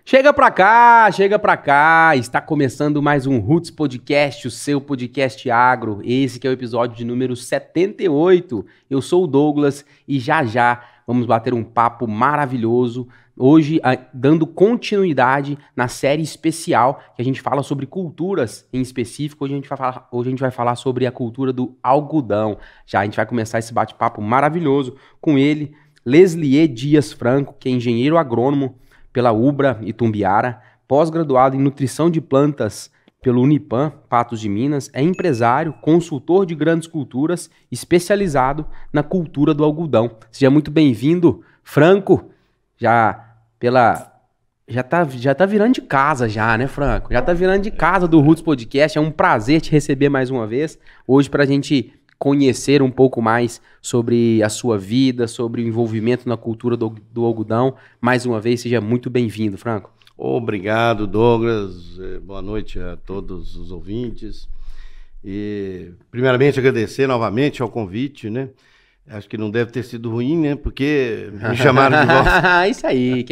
Chega pra cá, está começando mais um Roots Podcast, o seu podcast agro. Esse que é o episódio de número 78. Eu sou o Douglas e já vamos bater um papo maravilhoso. Hoje, dando continuidade na série especial que a gente fala sobre culturas em específico. Hoje a gente vai falar sobre a cultura do algodão. Já a gente vai começar esse bate-papo maravilhoso com ele, Leslier Dias Franco, que é engenheiro agrônomo pela Ubra Itumbiara, pós-graduado em nutrição de plantas pelo Unipam, Patos de Minas, é empresário, consultor de grandes culturas, especializado na cultura do algodão. Seja muito bem-vindo, Franco. Já tá virando de casa já, né, Franco? Já tá virando de casa do Roots Podcast. É um prazer te receber mais uma vez hoje para a gente conhecer um pouco mais sobre a sua vida, sobre o envolvimento na cultura do algodão. Mais uma vez, seja muito bem-vindo, Franco. Obrigado, Douglas. Boa noite a todos os ouvintes. E, primeiramente, agradecer novamente ao convite, né? Acho que não deve ter sido ruim, né? Porque me chamaram de volta. Isso aí.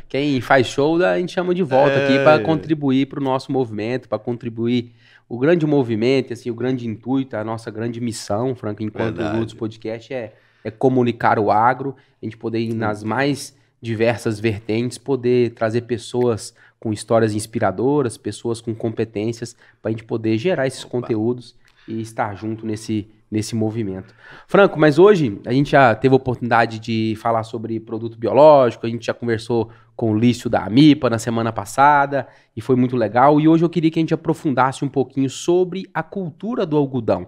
Quem faz show, a gente chama de volta aqui para contribuir para o nosso movimento, para contribuir o grande movimento, assim, o grande intuito, a nossa grande missão, Franco, enquanto o Roots Podcast é comunicar o agro, a gente poder ir nas mais diversas vertentes, poder trazer pessoas com histórias inspiradoras, pessoas com competências, para a gente poder gerar esses conteúdos e estar junto nesse movimento. Franco, mas hoje a gente já teve a oportunidade de falar sobre produto biológico, a gente já conversou com o Lício da Amipa na semana passada e foi muito legal. E hoje eu queria que a gente aprofundasse um pouquinho sobre a cultura do algodão,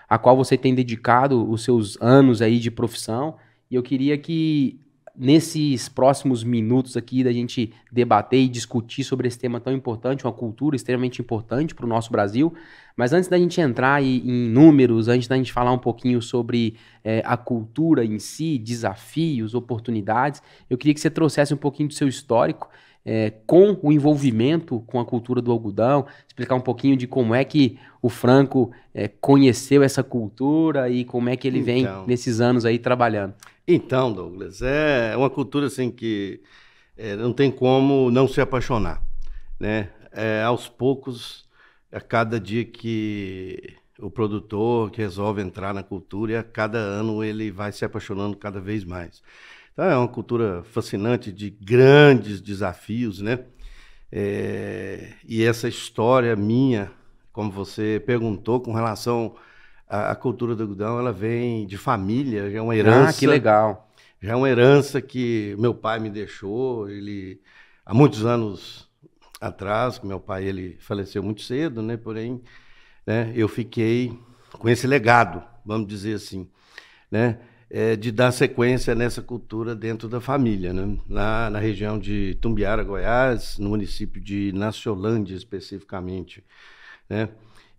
a qual você tem dedicado os seus anos aí de profissão. E eu queria que nesses próximos minutos aqui da gente debater e discutir sobre esse tema tão importante, uma cultura extremamente importante para o nosso Brasil. Mas antes da gente entrar em números, antes da gente falar um pouquinho sobre a cultura em si, desafios, oportunidades, eu queria que você trouxesse um pouquinho do seu histórico com o envolvimento com a cultura do algodão, explicar um pouquinho de como é que o Franco conheceu essa cultura e como é que ele vem nesses anos aí trabalhando. Então, Douglas, é uma cultura assim que não tem como não se apaixonar, né? Aos poucos, a cada dia que o produtor que resolve entrar na cultura, e a cada ano ele vai se apaixonando cada vez mais. Então, é uma cultura fascinante, de grandes desafios, né? E essa história minha, como você perguntou, com relação à cultura do algodão, ela vem de família, já é uma herança. Ah, que legal. Já é uma herança que meu pai me deixou, há muitos anos atrás, que meu pai ele faleceu muito cedo, né? Porém, né, eu fiquei com esse legado, vamos dizer assim, né? De dar sequência nessa cultura dentro da família, né? Na região de Itumbiara, Goiás, no município de Naciolândia especificamente, né?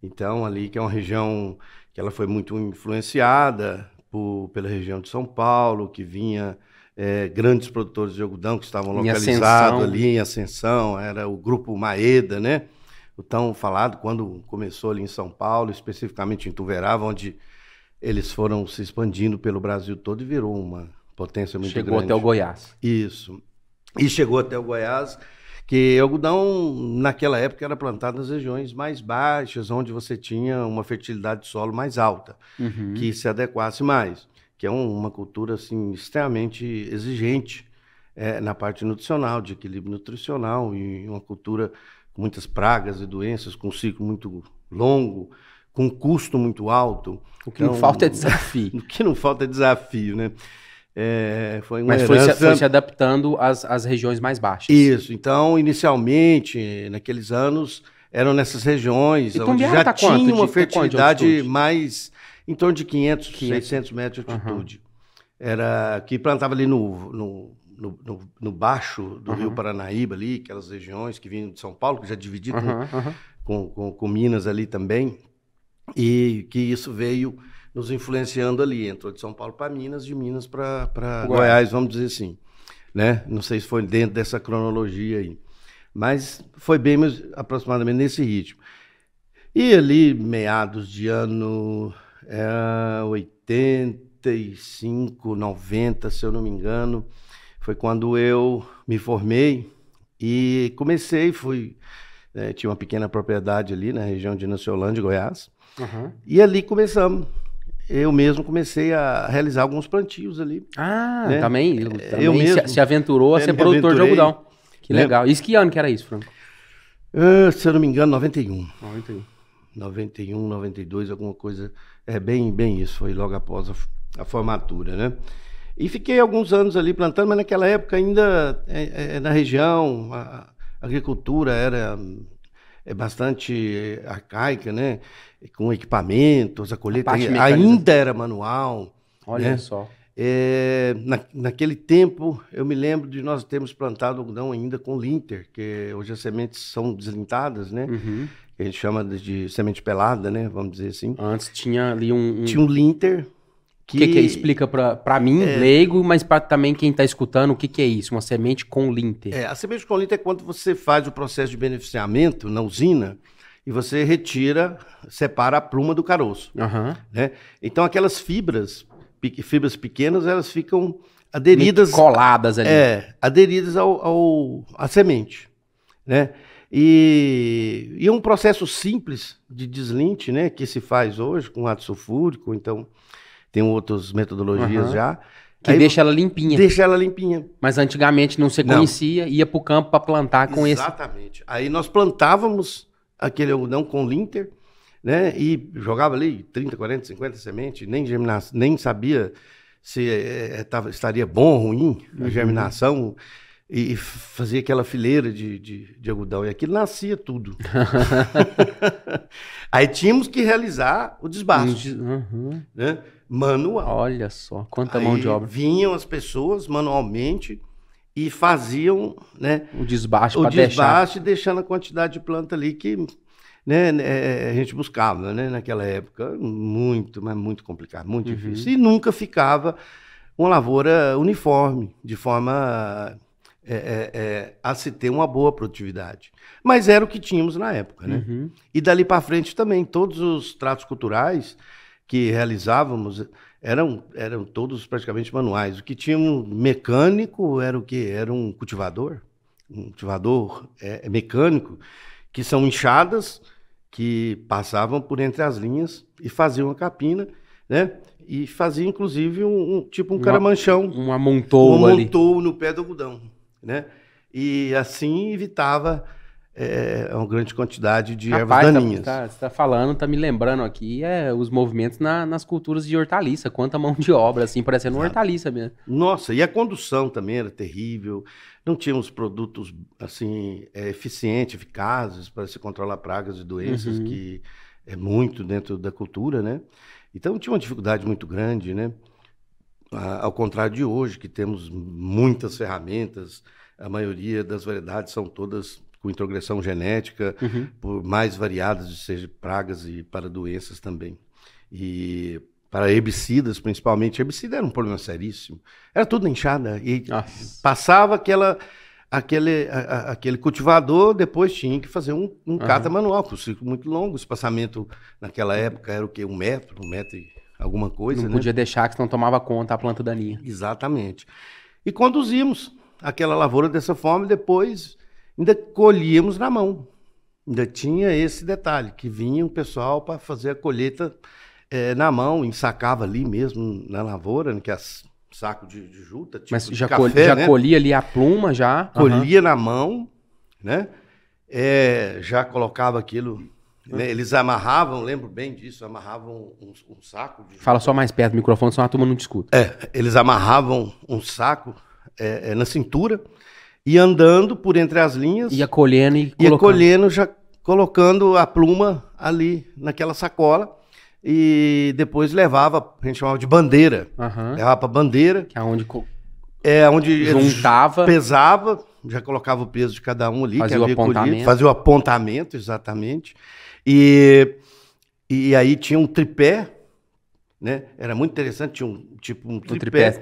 Então, ali que é uma região que ela foi muito influenciada pela região de São Paulo, que vinha grandes produtores de algodão que estavam localizados ali em Ascensão, era o Grupo Maeda, né? O tão falado quando começou ali em São Paulo, especificamente em Ituverava, onde eles foram se expandindo pelo Brasil todo e virou uma potência muito grande. Chegou até o Goiás. Isso. E chegou até o Goiás, que algodão naquela época era plantado nas regiões mais baixas, onde você tinha uma fertilidade de solo mais alta, que se adequasse mais, que é uma cultura assim, extremamente exigente na parte nutricional, de equilíbrio nutricional, e uma cultura com muitas pragas e doenças, com um ciclo muito longo, com um custo muito alto. O que não falta é desafio. O que não falta é desafio, né? Foi uma Mas herança... foi se adaptando às regiões mais baixas. Isso. Então, inicialmente, naqueles anos, eram nessas regiões onde já tinha uma fertilidade mais em torno de 500, 600 metros de altitude. Era que plantava ali no baixo do Rio Paranaíba, ali, aquelas regiões que vinham de São Paulo, que já dividia com Minas ali também, e que isso veio nos influenciando ali, entrou de São Paulo para Minas, de Minas para Goiás, vamos dizer assim, né? Não sei se foi dentro dessa cronologia aí, mas foi bem aproximadamente nesse ritmo. E ali, meados de ano 85, 90, se eu não me engano, foi quando eu me formei E comecei, tinha uma pequena propriedade ali na região de Inaciolândia, Goiás. Uhum. E ali começamos. Eu mesmo comecei a realizar alguns plantios ali. Ah, né? também Eu mesmo se aventurou a ser produtor de algodão. Que legal. Isso que ano que era isso, Franco? Se eu não me engano, 91. 91. 91, 92, alguma coisa. Bem isso, foi logo após a formatura, né? E fiquei alguns anos ali plantando, mas naquela época ainda na região, a agricultura era bastante arcaica, né? Com equipamentos, a colheita ainda era manual. Olha né? só. Naquele tempo, eu me lembro de nós termos plantado algodão ainda com linter, que hoje as sementes são deslintadas, né? Uhum. Que a gente chama de semente pelada, né? Vamos dizer assim. Antes tinha ali Tinha um linter. O que explica pra mim, leigo, mas para também quem tá escutando, o que é isso? Uma semente com linter. A semente com linter é quando você faz o processo de beneficiamento na usina e você separa a pluma do caroço. Uhum. Né? Então aquelas fibras pequenas, elas ficam aderidas... Meio coladas ali. Aderidas à semente. Né? E é um processo simples de deslinte, né? Que se faz hoje com ácido sulfúrico, então... Tem outras metodologias já. Que deixa ela limpinha. Deixa ela limpinha. Mas antigamente não se conhecia, ia pro campo para plantar com esse. Exatamente. Aí nós plantávamos aquele algodão com linter, né? E jogava ali 30, 40, 50 sementes, nem sabia se estaria bom ou ruim a germinação. E fazia aquela fileira de algodão. E aquilo nascia tudo. Aí tínhamos que realizar o desbaste. Né? Manual. Olha só, quanta mão de obra. Vinham as pessoas manualmente e faziam, né, o desbaste para deixar. Deixando a quantidade de planta ali que, né, a gente buscava, né, naquela época. Mas muito complicado, muito difícil. E nunca ficava uma lavoura uniforme, de forma a se ter uma boa produtividade. Mas era o que tínhamos na época, né? E dali para frente também, todos os tratos culturais que realizávamos eram todos praticamente manuais. O que tinha um mecânico era o quê? Era um cultivador mecânico, que são enxadas que passavam por entre as linhas e faziam a capina, né? E fazia inclusive um caramanchão. Um amontouro ali. No pé do algodão, né? E assim evitava uma grande quantidade de ervas daninhas. Você tá falando, tá me lembrando aqui os movimentos nas culturas de hortaliça. Quanta mão de obra, assim, parecendo uma hortaliça mesmo. Nossa, e a condução também era terrível. Não tínhamos produtos, assim, eficientes, eficazes para se controlar pragas e doenças, que é muito dentro da cultura, né? Então tinha uma dificuldade muito grande, né? Ao contrário de hoje, que temos muitas ferramentas, a maioria das variedades são todas com introgressão genética, por mais variadas, seja pragas e para doenças também. E para herbicidas, principalmente, herbicida era um problema seríssimo. Era tudo enxada. E passava aquele cultivador, depois tinha que fazer um cata manual, com um ciclo muito longo. O espaçamento naquela época era o quê? 1 metro e alguma coisa. Não podia deixar, que senão tomava conta a planta daninha. Exatamente. E conduzimos aquela lavoura dessa forma e depois ainda colhíamos na mão. Ainda tinha esse detalhe, que vinha o pessoal para fazer a colheita na mão, ensacava ali mesmo na lavoura, né, que é saco de juta, tipo. Mas já, café, né? Colhia ali a pluma, já? Colhia na mão, né? Já colocava aquilo, né? Eles amarravam, lembro bem disso, amarravam um saco de juta. Fala só mais perto do microfone, senão a turma não te escuta. Eles amarravam um saco na cintura, e andando por entre as linhas. Ia colhendo e colocando. Ia colhendo, já colocando a pluma ali naquela sacola. E depois levava, a gente chamava de bandeira. Levava para bandeira. Que é onde... onde juntava. Pesava, já colocava o peso de cada um ali. Fazia o apontamento. Colhido, fazia o apontamento, exatamente. E aí tinha um tripé, né? Era muito interessante, tinha um tripé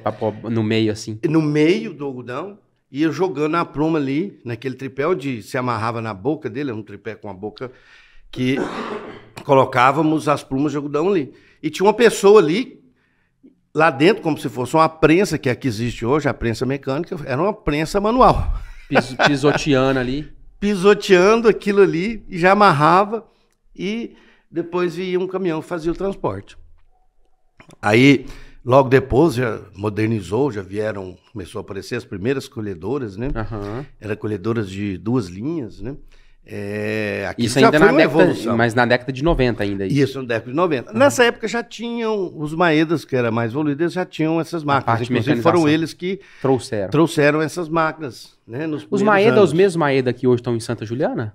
no meio, assim. No meio do algodão. Ia jogando a pluma ali, naquele tripé, onde se amarrava na boca dele, um tripé com a boca, que colocávamos as plumas de algodão ali. E tinha uma pessoa ali, lá dentro, como se fosse uma prensa, que é a que existe hoje, a prensa mecânica, era uma prensa manual. Pisoteando ali. Pisoteando aquilo ali, e já amarrava, e depois vinha um caminhão que fazia o transporte. Aí, logo depois, já modernizou, começou a aparecer as primeiras colhedoras, né? Uhum. Eram colhedoras de 2 linhas, né? Isso ainda na década, mas na década de 90 ainda. Isso, na década de 90. Uhum. Nessa época já tinham, os Maedas, que eram mais evoluídos, já tinham essas máquinas. Inclusive foram eles que trouxeram essas máquinas. Né, os Maeda, os mesmos Maeda que hoje estão em Santa Juliana?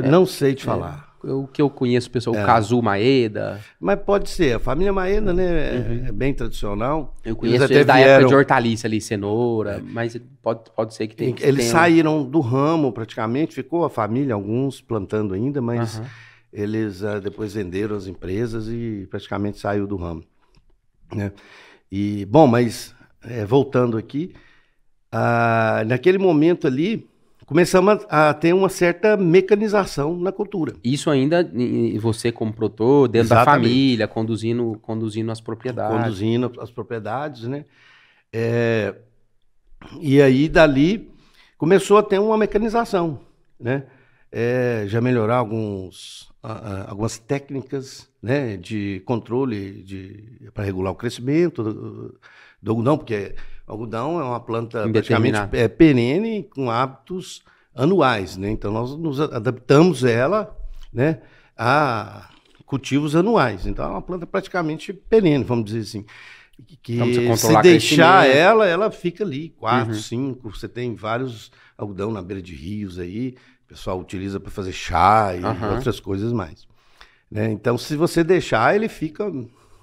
Não sei te falar. O que eu conheço, pessoal, o Cazu Maeda. Mas pode ser, a família Maeda, né, é bem tradicional. Eu conheço eles da época de hortaliça ali, cenoura, mas pode ser que tenha. Eles saíram do ramo praticamente, ficou a família, alguns plantando ainda, mas eles depois venderam as empresas e praticamente saiu do ramo. Né? E, bom, mas voltando aqui, naquele momento ali, começamos a ter uma certa mecanização na cultura. Isso ainda, você como produtor, dentro da família, conduzindo as propriedades. Conduzindo as propriedades, né? E aí, dali, começou a ter uma mecanização, né? Já melhorar algumas técnicas, né, de controle para regular o crescimento do algodão, porque o algodão é uma planta praticamente perene, com hábitos anuais, né? Então nós nos adaptamos ela, né, a cultivos anuais. Então é uma planta praticamente perene, vamos dizer assim. Que então, se deixar ela fica ali, 4, 5, você tem vários algodão na beira de rios aí, o pessoal utiliza para fazer chá e outras coisas mais. Né? Então se você deixar, ele fica,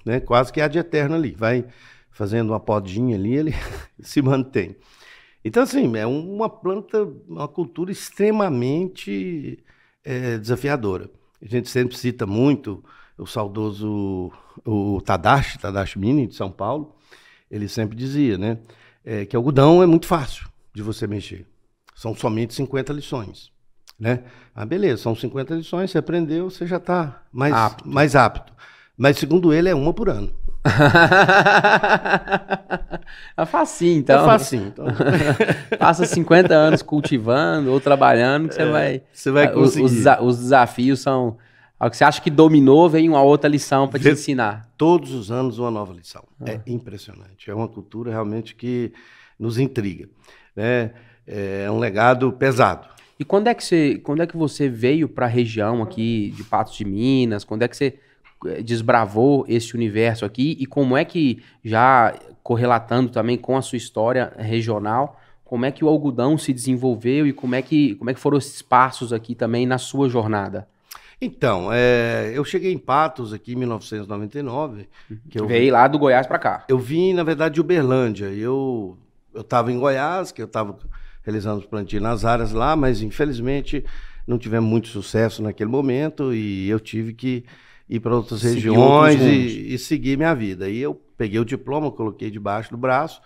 né, quase que ad eterno ali, vai fazendo uma podinha ali, ele se mantém. Então, assim, é uma planta, uma cultura extremamente desafiadora. A gente sempre cita muito o saudoso Tadashi Mini, de São Paulo. Ele sempre dizia, né, que algodão é muito fácil de você mexer. São somente 50 lições. Né? Ah, beleza, são 50 lições, você aprendeu, você já está mais apto. Mas, segundo ele, é uma por ano. É facinho, então. É facinho, então. Passa 50 anos cultivando ou trabalhando que você vai conseguir. Os desafios são... O que você acha que dominou, vem uma outra lição para te ensinar. Todos os anos uma nova lição. É impressionante. É uma cultura realmente que nos intriga. Né? É um legado pesado. E quando é que você veio para a região aqui de Patos de Minas? Quando é que você desbravou esse universo aqui? E como é que, já correlatando também com a sua história regional, como é que o algodão se desenvolveu e como é que foram esses passos aqui também na sua jornada? Então, eu cheguei em Patos aqui em 1999. Veio lá do Goiás para cá. Eu vim, na verdade, de Uberlândia. Eu estava em Goiás, que eu estava realizando os plantios nas áreas lá, mas infelizmente não tivemos muito sucesso naquele momento e eu tive que ir para outras regiões e seguir minha vida. E eu peguei o diploma, coloquei debaixo do braço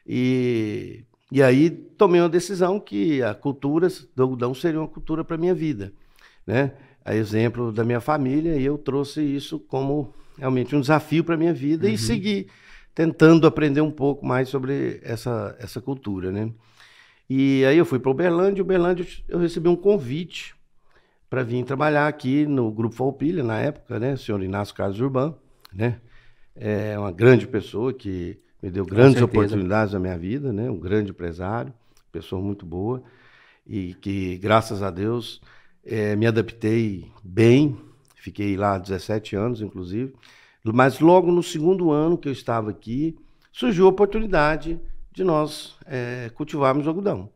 e aí tomei uma decisão que a cultura do algodão seria uma cultura para minha vida, né? A exemplo da minha família, e eu trouxe isso como realmente um desafio para minha vida e segui tentando aprender um pouco mais sobre essa cultura, né? E aí eu fui para Uberlândia eu recebi um convite para vir trabalhar aqui no Grupo Farroupilha, na época, né? O senhor Inácio Carlos Urbano, né? É uma grande pessoa que me deu grandes oportunidades na minha vida, né? Um grande empresário, pessoa muito boa, e que, graças a Deus, me adaptei bem, fiquei lá 17 anos, inclusive, mas logo no segundo ano que eu estava aqui, surgiu a oportunidade de nós cultivarmos algodão.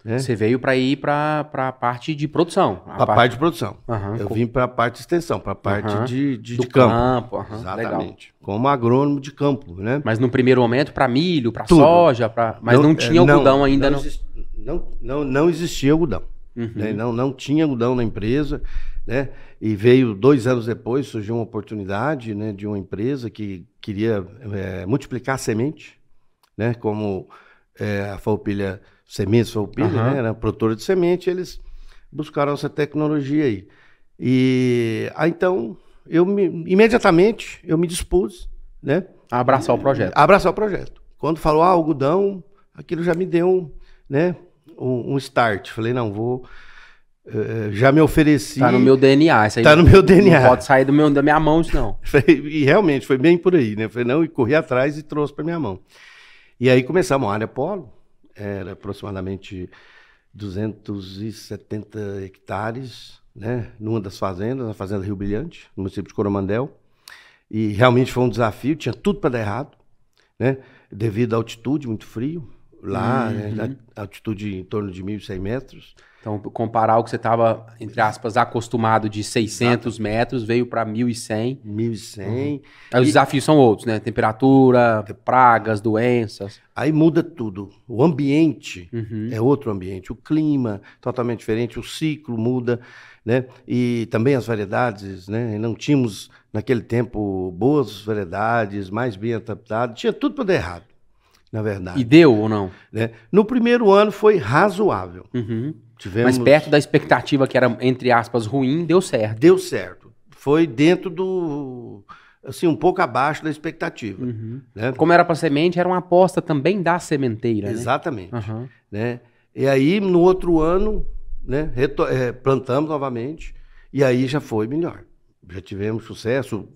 Né? Você veio para ir para a parte de produção. A parte de produção. Eu vim para a parte de extensão, para a parte de campo. Exatamente. Legal. Como agrônomo de campo. Né? Mas no primeiro momento para milho, para soja, mas não tinha algodão ainda. Não existia algodão. Né? Não tinha algodão na empresa. Né? E veio 2 anos depois, surgiu uma oportunidade, né, de uma empresa que queria multiplicar a semente, né? Como a Farroupilha Sementes Farroupilha, né? Era produtora de semente, eles buscaram essa tecnologia aí. E aí, então, imediatamente eu me dispus, né? A abraçar o projeto. Abraçar o projeto. Quando falou algodão, aquilo já me deu, né, um start. Falei, não, vou... já me ofereci... Tá no meu DNA. Isso aí tá no meu DNA. Não pode sair da minha mão isso não. E realmente foi bem por aí, né? Falei, não, e corri atrás e trouxe para minha mão. E aí começamos a área polo, era aproximadamente 270 hectares, né? Numa das fazendas, na Fazenda Rio Brilhante, no município de Coromandel. E realmente foi um desafio, tinha tudo para dar errado, né? Devido à altitude, muito frio. Lá, né? Altitude em torno de 1.100 metros. Então, comparar o que você estava, entre aspas, acostumado de 600 metros, veio para 1.100. 1.100. Os desafios são outros, né? Temperatura, pragas, doenças. Aí muda tudo. O ambiente é outro ambiente. O clima, totalmente diferente. O ciclo muda, né? E também as variedades, né? Não tínhamos, naquele tempo, boas variedades, mais bem adaptadas. Tinha tudo para dar errado, na verdade. E deu ou não? Né? No primeiro ano foi razoável. Mas perto da expectativa que era, entre aspas, ruim, deu certo. Deu certo. Foi dentro do... assim, um pouco abaixo da expectativa. Né? Como era para semente, era uma aposta também da sementeira, Exatamente. Né? Né? E aí, no outro ano, né, plantamos novamente, e aí já foi melhor. Já tivemos sucesso.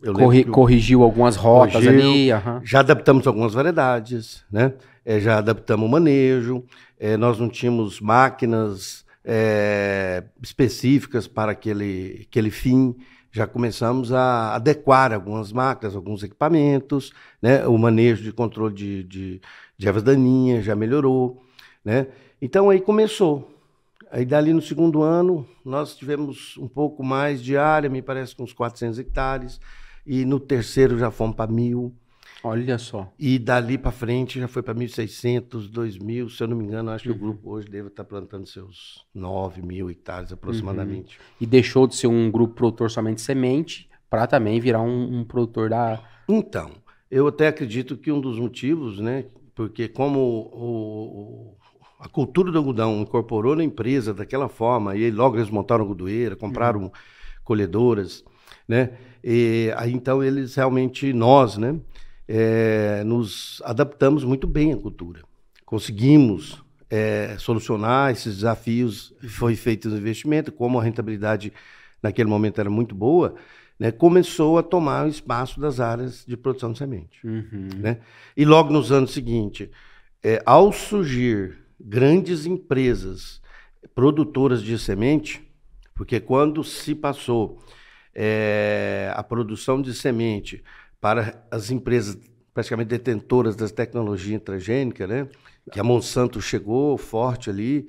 Corrigiu algumas rotas ali. Já adaptamos algumas variedades, né? Já adaptamos o manejo. Nós não tínhamos máquinas específicas para aquele fim. Já começamos a adequar algumas máquinas, alguns equipamentos, né? O manejo de controle de ervas daninhas já melhorou, né? Então aí começou. Aí dali no segundo ano nós tivemos um pouco mais de área, me parece com uns 400 hectares, e no terceiro já fomos para 1.000. Olha só. E dali para frente já foi para 1.600, 2.000, se eu não me engano, acho que o grupo hoje deve estar plantando seus 9.000 hectares aproximadamente. E deixou de ser um grupo produtor somente de semente para também virar um produtor da... Então, eu até acredito que um dos motivos, né, porque como a cultura do algodão incorporou na empresa daquela forma, e logo eles montaram algodoeira, compraram colhedoras, né, e aí então eles realmente, nós, né, nos adaptamos muito bem à cultura. Conseguimos solucionar esses desafios, foi feito o investimento, como a rentabilidade naquele momento era muito boa, né, começou a tomar o espaço das áreas de produção de semente. Né? E logo nos anos seguintes, ao surgir grandes empresas produtoras de semente, porque quando se passou a produção de semente para as empresas praticamente detentoras das tecnologias transgênicas, né? Que a Monsanto chegou forte ali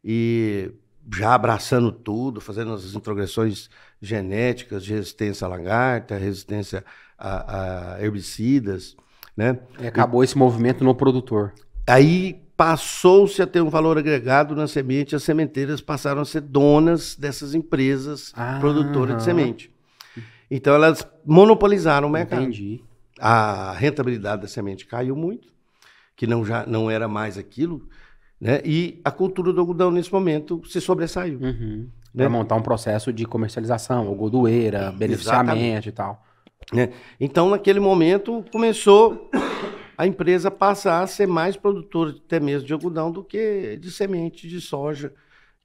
e já abraçando tudo, fazendo as introgressões genéticas de resistência à lagarta, resistência a herbicidas, né? E acabou esse movimento no produtor. Aí passou-se a ter um valor agregado na semente, as sementeiras passaram a ser donas dessas empresas produtoras de semente. Então elas monopolizaram o mercado. Entendi. A rentabilidade da semente caiu muito, que já não era mais aquilo, né? E a cultura do algodão nesse momento se sobressaiu. Né? Para montar um processo de comercialização, algodoeira, beneficiamento e tal. Né? Então naquele momento começou a empresa passar a ser mais produtora até mesmo de algodão do que de semente de soja,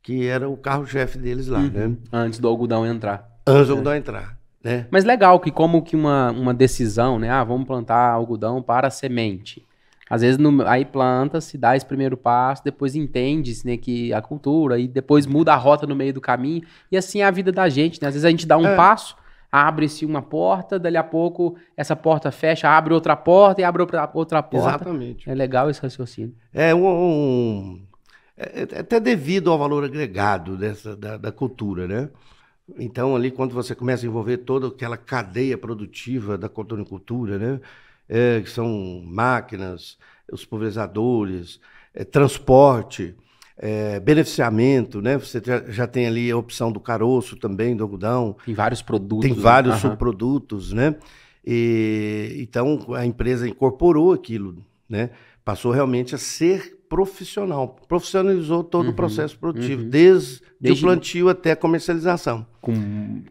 que era o carro-chefe deles lá. Né? Antes do algodão entrar. Antes do algodão entrar. Né? Mas legal que como que uma decisão, né? Vamos plantar algodão para semente. Às vezes aí planta, se dá esse primeiro passo, depois entende-se, né, que a cultura, e depois muda a rota no meio do caminho. E assim é a vida da gente, né? Às vezes a gente dá um passo, abre-se uma porta, dali a pouco essa porta fecha, abre outra porta e abre outra porta. Exatamente. É legal esse raciocínio. Até devido ao valor agregado da cultura, né? Então, ali, quando você começa a envolver toda aquela cadeia produtiva da cotonicultura, né? Que são máquinas, os pulverizadores, transporte, beneficiamento, né? Você já tem ali a opção do caroço também, do algodão. Tem vários produtos. Tem vários subprodutos, né? Então, a empresa incorporou aquilo, né? Passou realmente a ser profissional. Profissionalizou todo o processo produtivo, desde o plantio até a comercialização.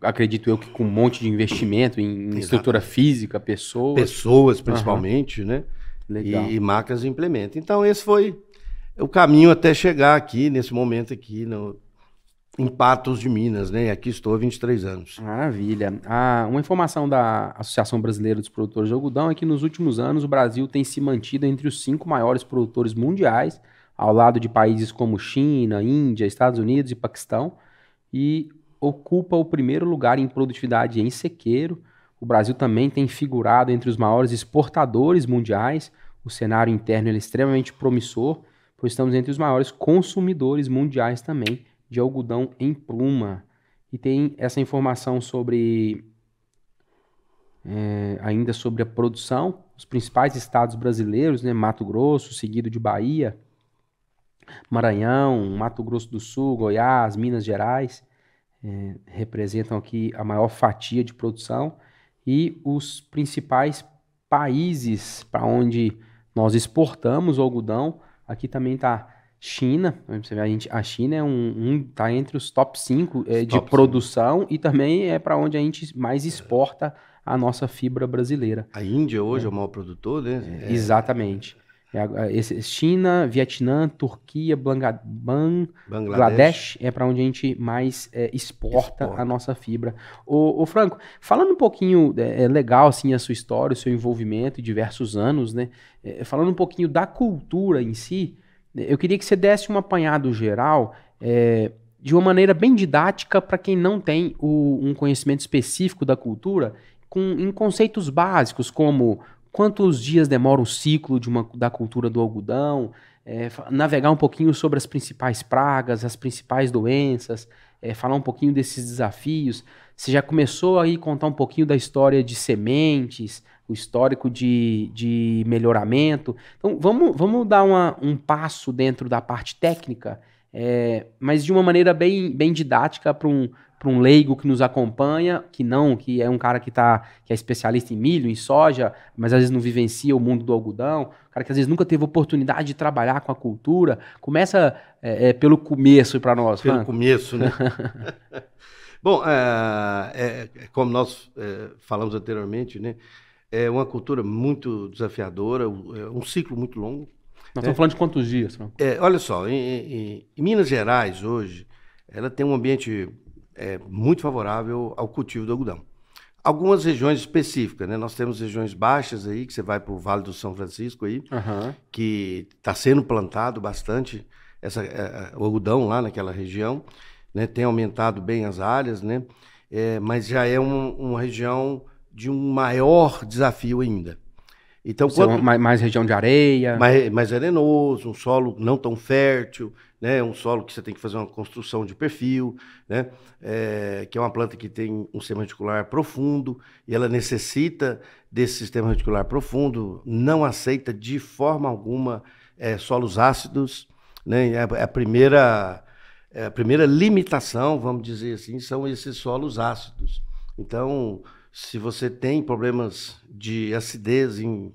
Acredito eu que com um monte de investimento em estrutura física, pessoas. Pessoas, principalmente, né? Legal. E máquinas de implemento. Então, esse foi o caminho até chegar aqui, nesse momento aqui, em Patos de Minas, né? Aqui estou há 23 anos. Maravilha. Uma informação da Associação Brasileira dos Produtores de Algodão é que nos últimos anos o Brasil tem se mantido entre os 5 maiores produtores mundiais, ao lado de países como China, Índia, Estados Unidos e Paquistão, e ocupa o primeiro lugar em produtividade em sequeiro. O Brasil também tem figurado entre os maiores exportadores mundiais. O cenário interno é extremamente promissor, pois estamos entre os maiores consumidores mundiais também de algodão em pluma. E tem essa informação sobre, ainda sobre a produção, os principais estados brasileiros, né? Mato Grosso, seguido de Bahia, Maranhão, Mato Grosso do Sul, Goiás, Minas Gerais, representam aqui a maior fatia de produção, e os principais países para onde nós exportamos o algodão, aqui também está China. Você vê, a China tá entre os top 5 de produção, e também é para onde a gente mais exporta a nossa fibra brasileira. A Índia hoje é o maior produtor, né? Exatamente. China, Vietnã, Turquia, Bangladesh é para onde a gente mais exporta a nossa fibra. Ô Franco, falando um pouquinho, legal assim a sua história, o seu envolvimento em diversos anos, né? Falando um pouquinho da cultura em si, eu queria que você desse um apanhado geral, de uma maneira bem didática para quem não tem um conhecimento específico da cultura, em conceitos básicos como quantos dias demora o ciclo da cultura do algodão, navegar um pouquinho sobre as principais pragas, as principais doenças, falar um pouquinho desses desafios. Você já começou aí a contar um pouquinho da história de sementes, o histórico de melhoramento. Então, vamos dar um passo dentro da parte técnica, mas de uma maneira bem didática para um leigo que nos acompanha, que é um cara que é especialista em milho, em soja, mas às vezes não vivencia o mundo do algodão, cara que às vezes nunca teve oportunidade de trabalhar com a cultura. Começa pelo começo para nós. Pelo começo, né? Bom, como nós falamos anteriormente, né? É uma cultura muito desafiadora, um ciclo muito longo. Nós estamos falando de quantos dias, Franco? Olha só, em Minas Gerais hoje, ela tem um ambiente muito favorável ao cultivo do algodão. Algumas regiões específicas, né? Nós temos regiões baixas aí, que você vai para o Vale do São Francisco aí, que está sendo plantado bastante o algodão lá naquela região, né? Tem aumentado bem as áreas, né? Mas já é uma região de um maior desafio ainda. Então, mais região de areia. Mais arenoso, um solo não tão fértil, né? Um solo que você tem que fazer uma construção de perfil, né? Que é uma planta que tem um sistema radicular profundo, e ela necessita desse sistema radicular profundo, não aceita de forma alguma solos ácidos, né? A primeira limitação, vamos dizer assim, são esses solos ácidos. Então, se você tem problemas de acidez em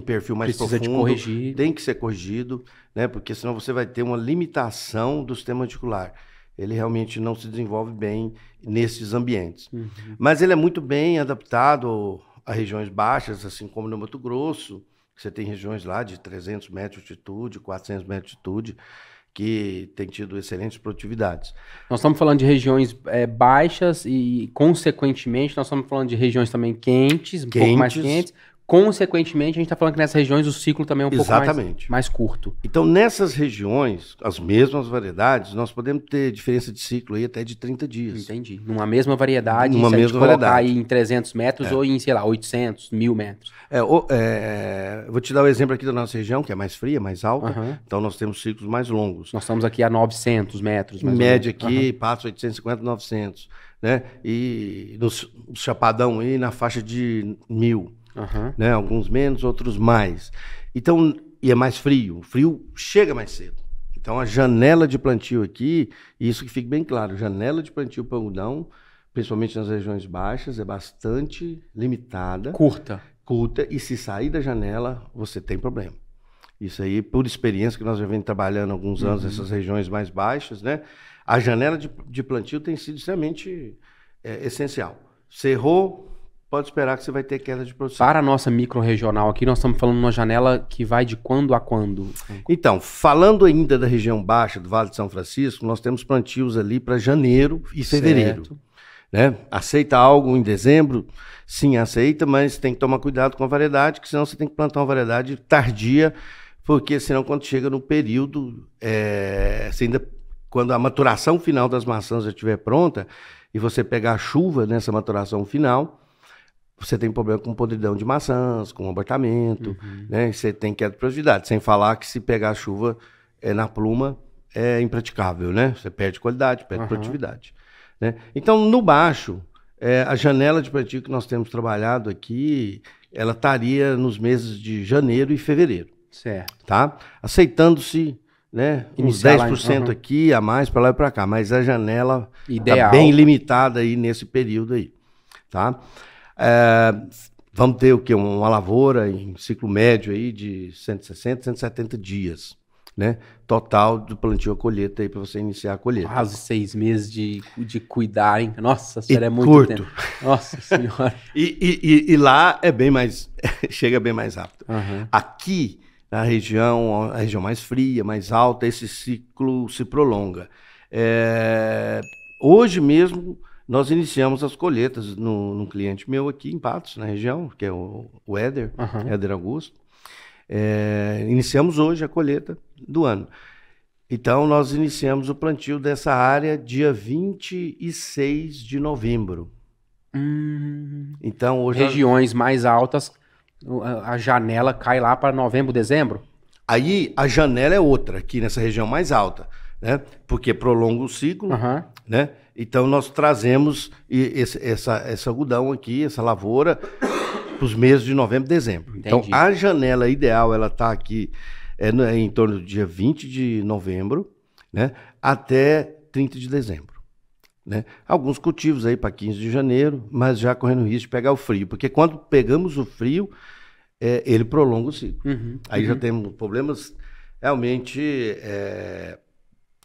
perfil mais profundo, tem que ser corrigido, né? Porque senão você vai ter uma limitação do sistema radicular. Ele realmente não se desenvolve bem nesses ambientes. Mas ele é muito bem adaptado a regiões baixas, assim como no Mato Grosso, que você tem regiões lá de 300 metros de altitude, 400 metros de altitude, que tem tido excelentes produtividades. Nós estamos falando de regiões baixas e, consequentemente, nós estamos falando de regiões também quentes, pouco mais quentes. Consequentemente, a gente está falando que nessas regiões o ciclo também é um pouco mais curto. Então, nessas regiões, as mesmas variedades, nós podemos ter diferença de ciclo aí até de 30 dias. Entendi. Numa mesma variedade, se a gente colocar aí em 300 metros ou em, sei lá, 800, 1000 metros. Vou te dar o exemplo aqui da nossa região, que é mais fria, mais alta. Então, nós temos ciclos mais longos. Nós estamos aqui a 900 metros. Em média aqui, passa 850, 900. Né? E no Chapadão aí, na faixa de 1000. Né? Alguns menos, outros mais. Então, e é mais frio. O frio chega mais cedo. Então, a janela de plantio aqui, isso que fique bem claro, janela de plantio para algodão, principalmente nas regiões baixas, é bastante limitada. Curta. E se sair da janela, você tem problema. Isso aí, por experiência que nós já vemos trabalhando há alguns anos nessas regiões mais baixas, né? A janela de plantio tem sido extremamente essencial. Cerrou, pode esperar que você vai ter queda de produção. Para a nossa micro-regional aqui, nós estamos falando de uma janela que vai de quando a quando? Então, falando ainda da região baixa do Vale de São Francisco, nós temos plantios ali para janeiro e fevereiro. Né? Aceita algo em dezembro? Sim, aceita, mas tem que tomar cuidado com a variedade, que senão você tem que plantar uma variedade tardia, porque senão quando chega no período, quando a maturação final das maçãs já estiver pronta, e você pegar a chuva nessa maturação final, você tem problema com podridão de maçãs, com abortamento, né? Você tem queda de produtividade, sem falar que se pegar a chuva na pluma é impraticável, né? Você perde qualidade, perde produtividade. Né? Então, no baixo, a janela de plantio que nós temos trabalhado aqui, ela estaria nos meses de janeiro e fevereiro. Certo. Tá? Aceitando-se, né, uns 10% aqui, a mais para lá e para cá, mas a janela está bem limitada aí nesse período aí. Tá? Vamos ter o quê? Uma lavoura em ciclo médio aí de 160, 170 dias. Né? Total do plantio à colheita aí para você iniciar a colheita. Quase 6 meses de cuidar, hein? Nossa senhora, é muito curto. Tempo. Nossa senhora. E lá é bem mais, chega bem mais rápido. Aqui, na região, a região mais fria, mais alta, esse ciclo se prolonga. Hoje mesmo, nós iniciamos as colheitas num cliente meu aqui em Patos, na região, que é o Éder, Éder Augusto. Iniciamos hoje a colheita do ano. Então, nós iniciamos o plantio dessa área dia 26 de novembro. Então, hoje regiões mais altas, a janela cai lá para novembro, dezembro? Aí, a janela é outra, aqui nessa região mais alta, né? Porque prolonga o ciclo, né? Então, nós trazemos esse algodão aqui, essa lavoura, para os meses de novembro e dezembro. Entendi. Então, a janela ideal, ela está aqui em torno do dia 20 de novembro, né, até 30 de dezembro. Né? Alguns cultivos aí para 15 de janeiro, mas já correndo risco de pegar o frio, porque quando pegamos o frio, ele prolonga o ciclo. Aí já temos problemas realmente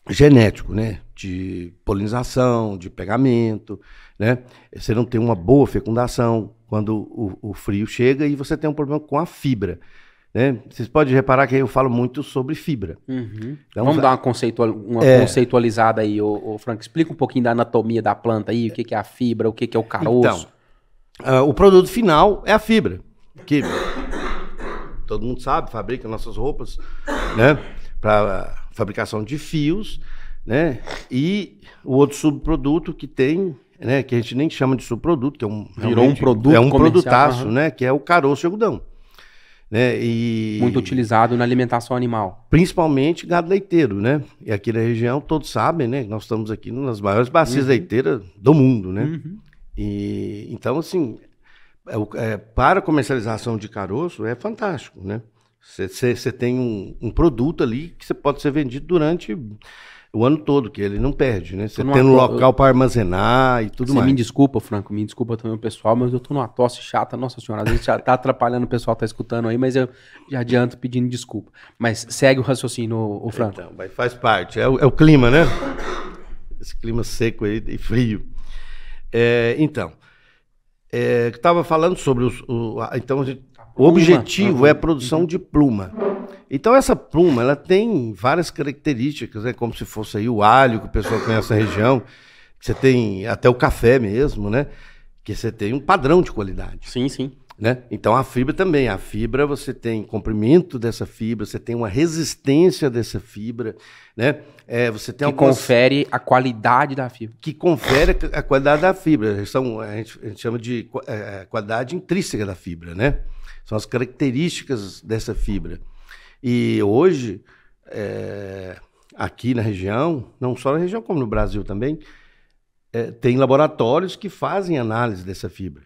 genéticos, né? De polinização, de pegamento, né? Você não tem uma boa fecundação quando o frio chega e você tem um problema com a fibra. Né? Vocês podem reparar que eu falo muito sobre fibra. Então, vamos dar uma conceitualizada aí, ô Franco. Explica um pouquinho da anatomia da planta aí, o que é a fibra, o que é o caroço. Então, o produto final é a fibra, que todo mundo sabe, fabrica nossas roupas, né? Para fabricação de fios, né? E o outro subproduto que tem, né? Que a gente nem chama de subproduto, que virou um produto, produtaço, né? Que é o caroço de algodão. Né? Muito utilizado na alimentação animal. Principalmente gado leiteiro, né? E aqui na região, todos sabem, né? Nós estamos aqui nas maiores bacias leiteiras do mundo, né? E, então, assim, para comercialização de caroço é fantástico, né? Você tem um produto ali que você pode ser vendido durante o ano todo, que ele não perde, né? Você tem um local para armazenar e tudo mais. Me desculpa, Franco, me desculpa também o pessoal, mas eu tô numa tosse chata, nossa senhora, às vezes já tá atrapalhando o pessoal que tá escutando aí, mas eu já adianto pedindo desculpa. Mas segue o raciocínio, o Franco. Então, faz parte, é o clima, né? Esse clima seco aí e frio. Então, eu estava falando sobre o objetivo é a produção de pluma. Então essa pluma, ela tem várias características, né? Como se fosse aí o alho que o pessoal conhece na região, que você tem até o café mesmo, né? Que você tem um padrão de qualidade. Sim, sim. Né? Então a fibra também, a fibra você tem comprimento dessa fibra, você tem uma resistência dessa fibra, né? Você tem confere a qualidade da fibra. Que confere a qualidade da fibra. A gente chama de qualidade intrínseca da fibra, né? São as características dessa fibra. E hoje, aqui na região, não só na região como no Brasil também, tem laboratórios que fazem análise dessa fibra.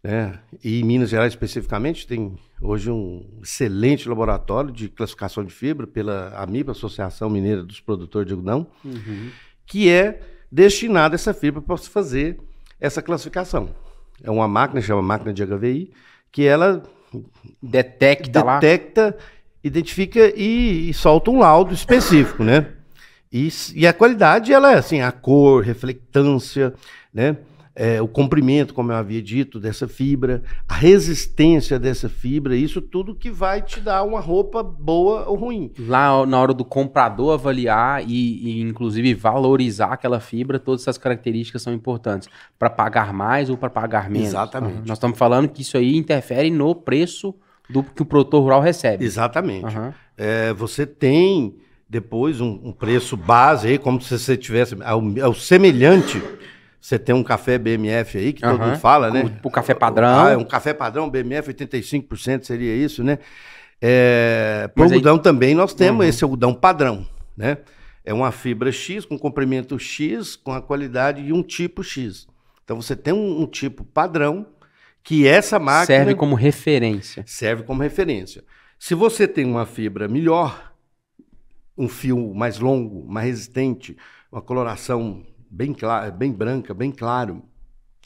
Né? E em Minas Gerais especificamente tem hoje um excelente laboratório de classificação de fibra pela AMIPA, Associação Mineira dos Produtores de Algodão, que é destinada essa fibra para fazer essa classificação. É uma máquina, chama máquina de HVI, que ela detecta, identifica e solta um laudo específico, né? E a qualidade, ela é assim, a cor, reflectância, né? o comprimento, como eu havia dito, dessa fibra, a resistência dessa fibra, isso tudo que vai te dar uma roupa boa ou ruim. Lá na hora do comprador avaliar e inclusive valorizar aquela fibra, todas essas características são importantes para pagar mais ou para pagar menos. Exatamente. Nós estamos falando que isso aí interfere no preço do que o produtor rural recebe. Exatamente. Você tem depois um preço base aí, como se você tivesse ao semelhante. Você tem um café BMF aí, que todo mundo fala, né? O café padrão. Um café padrão, BMF 85% seria isso, né? Para o algodão também nós temos esse algodão padrão, né? É uma fibra X, com comprimento X, com a qualidade de um tipo X. Então você tem um tipo padrão, que essa máquina... Serve como referência. Serve como referência. Se você tem uma fibra melhor, um fio mais longo, mais resistente, uma coloração bem clara, bem branca, bem claro,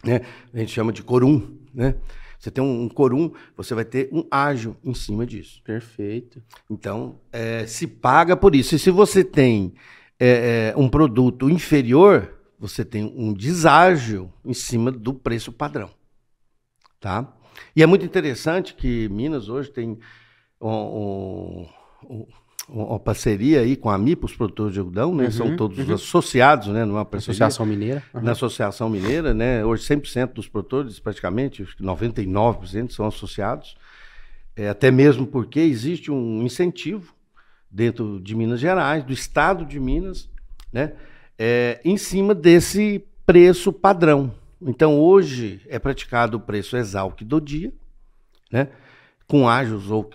né? A gente chama de corum, né? Você tem um corum, você vai ter um ágio em cima disso. Perfeito. Então, se paga por isso. E se você tem um produto inferior, você tem um deságio em cima do preço padrão, tá? E é muito interessante que Minas hoje tem uma parceria aí com a MIPA, os produtores de algodão, né? São todos associados, né? Numa parceria. Associação Mineira. Na Associação Mineira, né? Hoje 100% dos produtores, praticamente, acho que 99% são associados. Até mesmo porque existe um incentivo dentro de Minas Gerais, do estado de Minas, né? Em cima desse preço padrão. Então, hoje é praticado o preço Exalc do dia, né? Com ágios ou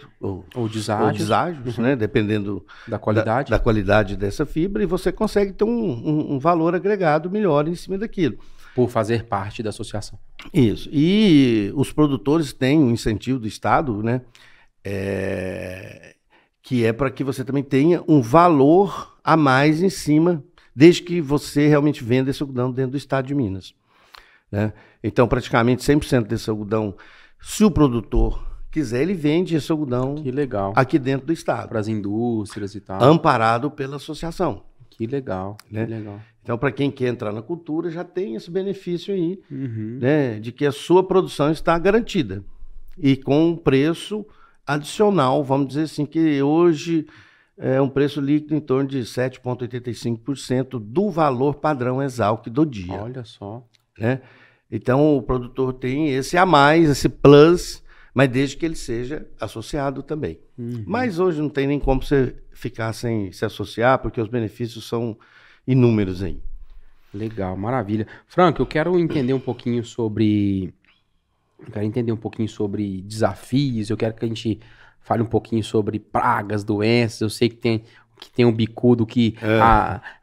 deságios, né? Dependendo da qualidade. Da qualidade dessa fibra, e você consegue ter um valor agregado melhor em cima daquilo. Por fazer parte da associação. Isso. E os produtores têm um incentivo do Estado, né? Que é para que você também tenha um valor a mais em cima, desde que você realmente venda esse algodão dentro do Estado de Minas, né? Então, praticamente 100% desse algodão, se o produtor quiser, ele vende esse algodão aqui dentro do estado. Para as indústrias e tal. Amparado pela associação. Que legal, né? Que legal. Então, para quem quer entrar na cultura, já tem esse benefício aí, né? De que a sua produção está garantida. E com um preço adicional, vamos dizer assim, que hoje é um preço líquido em torno de 7,85% do valor padrão Exalc do dia. Olha só. Né? Então, o produtor tem esse a mais, esse plus, mas desde que ele seja associado também. Mas hoje não tem nem como você ficar sem se associar, porque os benefícios são inúmeros aí. Legal, maravilha. Franco, eu quero entender um pouquinho sobre desafios, eu quero que a gente fale um pouquinho sobre pragas, doenças. Eu sei que tem um bicudo que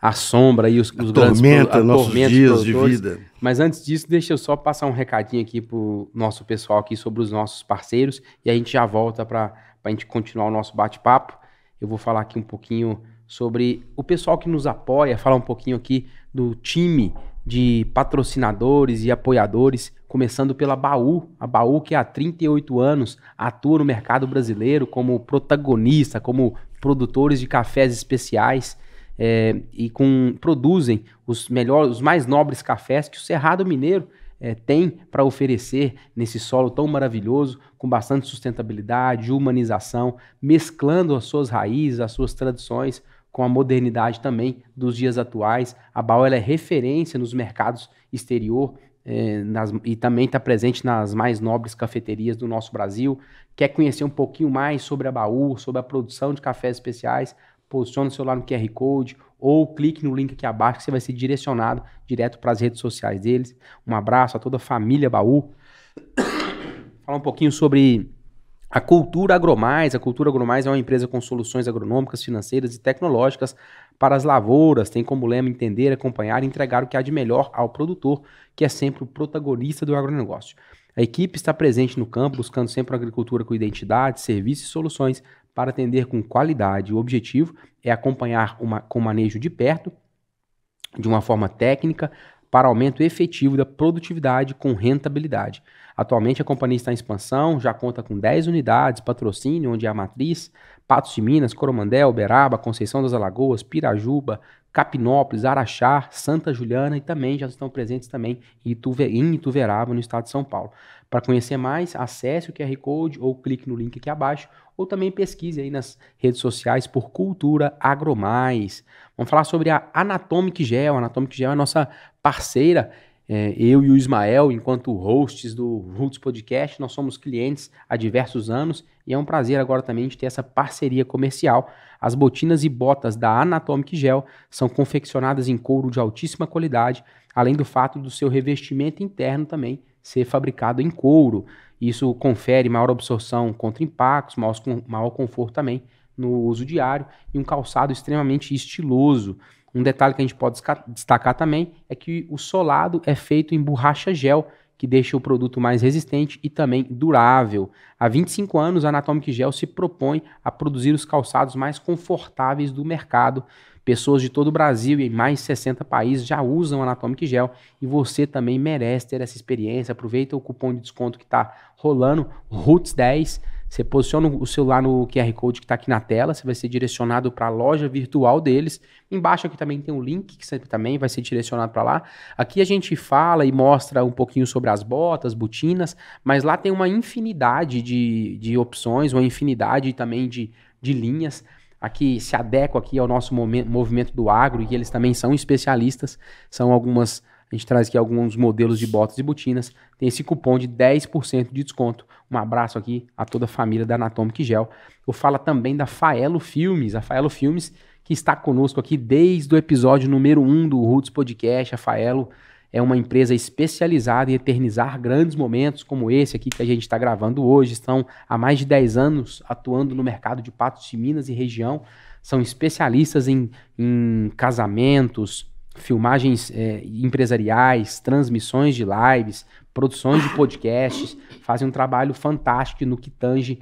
assombra aí os grandes nossos dias de vida. Mas antes disso, deixa eu só passar um recadinho aqui pro nosso pessoal aqui sobre os nossos parceiros e a gente já volta para a gente continuar o nosso bate-papo. Eu vou falar aqui um pouquinho sobre o pessoal que nos apoia, falar um pouquinho aqui do time de patrocinadores e apoiadores, começando pela Baú. A Baú, que há 38 anos atua no mercado brasileiro como protagonista, como produtores de cafés especiais produzem os mais nobres cafés que o Cerrado Mineiro tem para oferecer nesse solo tão maravilhoso, com bastante sustentabilidade, humanização, mesclando as suas raízes, as suas tradições com a modernidade também dos dias atuais. A Baú ela é referência nos mercados exterior e também está presente nas mais nobres cafeterias do nosso Brasil. Quer conhecer um pouquinho mais sobre a Baú, sobre a produção de cafés especiais? Posicione o celular no QR Code ou clique no link aqui abaixo que você vai ser direcionado direto para as redes sociais deles. Um abraço a toda a família Baú. Falar um pouquinho sobre a Cultura Agromais. A Cultura Agromais é uma empresa com soluções agronômicas, financeiras e tecnológicas para as lavouras. Tem como lema entender, acompanhar e entregar o que há de melhor ao produtor, que é sempre o protagonista do agronegócio. A equipe está presente no campo, buscando sempre uma agricultura com identidade, serviços e soluções para atender com qualidade. O objetivo é acompanhar com manejo de perto, de uma forma técnica, para aumento efetivo da produtividade com rentabilidade. Atualmente a companhia está em expansão, já conta com 10 unidades, patrocínio, onde é a matriz, Patos de Minas, Coromandel, Uberaba, Conceição das Alagoas, Pirajuba, Capinópolis, Araxá, Santa Juliana e também já estão presentes também em Ituverava, no estado de São Paulo. Para conhecer mais, acesse o QR Code ou clique no link aqui abaixo, ou também pesquise aí nas redes sociais por Cultura Agromais. Vamos falar sobre a Anatomic Gel. A Anatomic Gel é a nossa parceira. Eu e o Ismael, enquanto hosts do Roots Podcast, nós somos clientes há diversos anos e é um prazer agora também de ter essa parceria comercial. As botinas e botas da Anatomic Gel são confeccionadas em couro de altíssima qualidade, além do fato do seu revestimento interno também ser fabricado em couro. Isso confere maior absorção contra impactos, maior conforto também no uso diário e um calçado extremamente estiloso. Um detalhe que a gente pode destacar também é que o solado é feito em borracha gel, que deixa o produto mais resistente e também durável. Há 25 anos, a Anatomic Gel se propõe a produzir os calçados mais confortáveis do mercado. Pessoas de todo o Brasil e em mais de 60 países já usam a Anatomic Gel e você também merece ter essa experiência. Aproveita o cupom de desconto que está rolando, ROOTS10. Você posiciona o celular no QR Code que está aqui na tela, você vai ser direcionado para a loja virtual deles. Embaixo aqui também tem um link que você também vai ser direcionado para lá. Aqui a gente fala e mostra um pouquinho sobre as botas, botinas, mas lá tem uma infinidade de opções, uma infinidade também de linhas. Aqui se adequa aqui ao nosso movimento do agro e eles também são especialistas. São algumas... A gente traz aqui alguns modelos de botas e botinas. Tem esse cupom de 10% de desconto. Um abraço aqui a toda a família da Anatomic Gel. Eu falo também da Faelo Filmes. A Faelo Filmes que está conosco aqui desde o episódio número 1 do Roots Podcast. A Faelo é uma empresa especializada em eternizar grandes momentos como esse aqui que a gente está gravando hoje. Estão há mais de 10 anos atuando no mercado de Patos de Minas e região. São especialistas em casamentos, filmagens empresariais, transmissões de lives, produções de podcasts, fazem um trabalho fantástico no que tange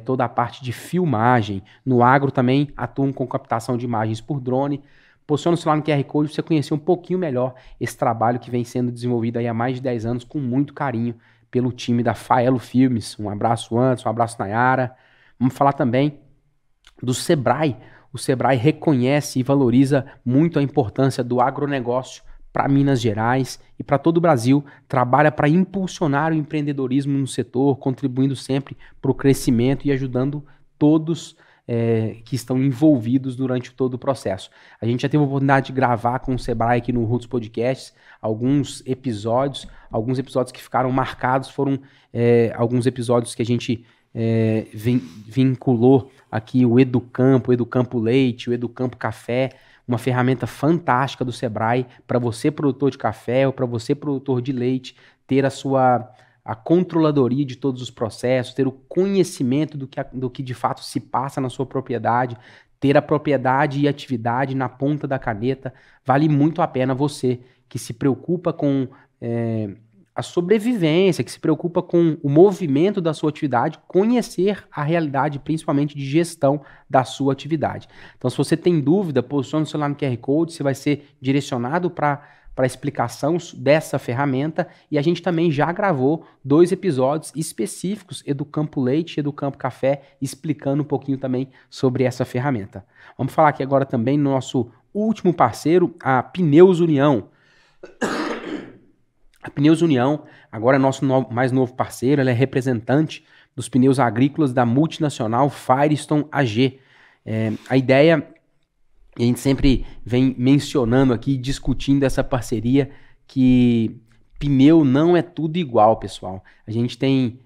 toda a parte de filmagem. No agro também atuam com captação de imagens por drone. Posiciona o celular no QR Code para você conhecer um pouquinho melhor esse trabalho que vem sendo desenvolvido aí há mais de 10 anos com muito carinho pelo time da Faelo Filmes. Um abraço, Anderson, um abraço, Nayara. Vamos falar também do Sebrae. O Sebrae reconhece e valoriza muito a importância do agronegócio para Minas Gerais e para todo o Brasil. Trabalha para impulsionar o empreendedorismo no setor, contribuindo sempre para o crescimento e ajudando todos que estão envolvidos durante todo o processo. A gente já teve a oportunidade de gravar com o Sebrae aqui no Roots Podcasts alguns episódios que ficaram marcados, foram alguns episódios que a gente vinculou aqui o Educampo Leite, o Educampo Café, uma ferramenta fantástica do Sebrae para você, produtor de café, ou para você, produtor de leite, ter a controladoria de todos os processos, ter o conhecimento do que de fato se passa na sua propriedade, ter a propriedade e atividade na ponta da caneta. Vale muito a pena você que se preocupa com a sobrevivência, que se preocupa com o movimento da sua atividade, conhecer a realidade, principalmente de gestão da sua atividade. Então, se você tem dúvida, posicione o celular no QR Code, você vai ser direcionado para a explicação dessa ferramenta, e a gente também já gravou 2 episódios específicos, Educampo Leite e Educampo Café, explicando um pouquinho também sobre essa ferramenta. Vamos falar aqui agora também no nosso último parceiro, a Pneus União. A Pneus União, agora é nosso mais novo parceiro, ela é representante dos pneus agrícolas da multinacional Firestone AG. A ideia, a gente sempre vem mencionando aqui, discutindo essa parceria, que pneu não é tudo igual, pessoal. A gente tem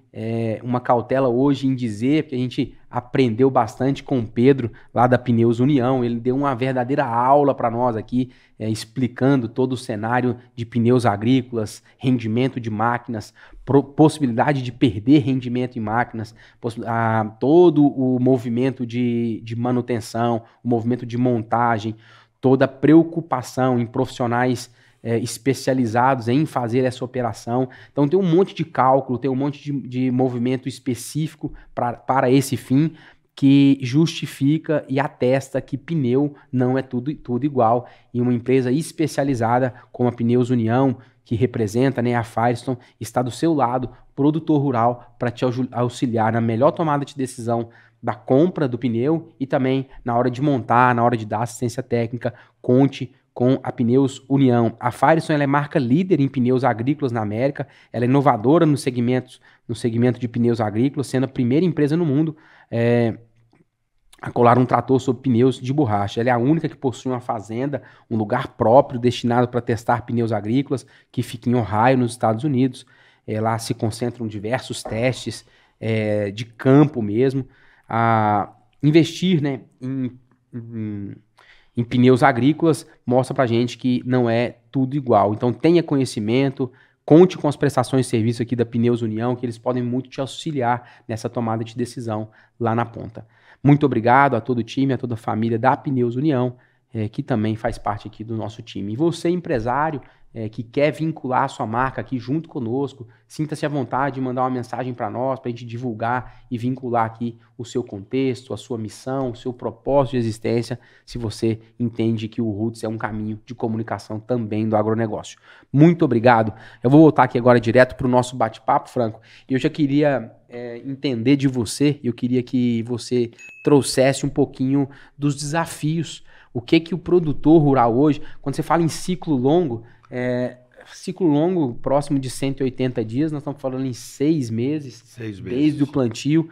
uma cautela hoje em dizer, porque a gente aprendeu bastante com o Pedro, lá da Pneus União. Ele deu uma verdadeira aula para nós aqui, explicando todo o cenário de pneus agrícolas, rendimento de máquinas, possibilidade de perder rendimento em máquinas, todo o movimento de manutenção, o movimento de montagem, toda a preocupação em profissionais especializados em fazer essa operação. Então tem um monte de cálculo, tem um monte de movimento específico para esse fim, que justifica e atesta que pneu não é tudo igual. E uma empresa especializada como a Pneus União, que representa, a Firestone, está do seu lado, produtor rural, para te auxiliar na melhor tomada de decisão da compra do pneu e também na hora de montar, na hora de dar assistência técnica, conte com a Pneus União. A Firestone ela é marca líder em pneus agrícolas na América, ela é inovadora no segmento de pneus agrícolas, sendo a primeira empresa no mundo a colar um trator sobre pneus de borracha. Ela é a única que possui uma fazenda, um lugar próprio destinado para testar pneus agrícolas, que fica em Ohio, nos Estados Unidos. Lá se concentram diversos testes de campo mesmo. Investir, né, em pneus agrícolas mostra pra gente que não é tudo igual. Então tenha conhecimento, conte com as prestações de serviço aqui da Pneus União, que eles podem muito te auxiliar nessa tomada de decisão lá na ponta. Muito obrigado a todo o time, a toda a família da Pneus União, que também faz parte aqui do nosso time. E você, empresário, que quer vincular a sua marca aqui junto conosco, sinta-se à vontade de mandar uma mensagem para nós, para a gente divulgar e vincular aqui o seu contexto, a sua missão, o seu propósito de existência, se você entende que o Roots é um caminho de comunicação também do agronegócio. Muito obrigado. Eu vou voltar aqui agora direto para o nosso bate-papo, Franco, e eu já queria entender de você, eu queria que você trouxesse um pouquinho dos desafios, o que o produtor rural hoje, quando você fala em ciclo longo próximo de 180 dias, nós estamos falando em 6 meses, desde o plantio.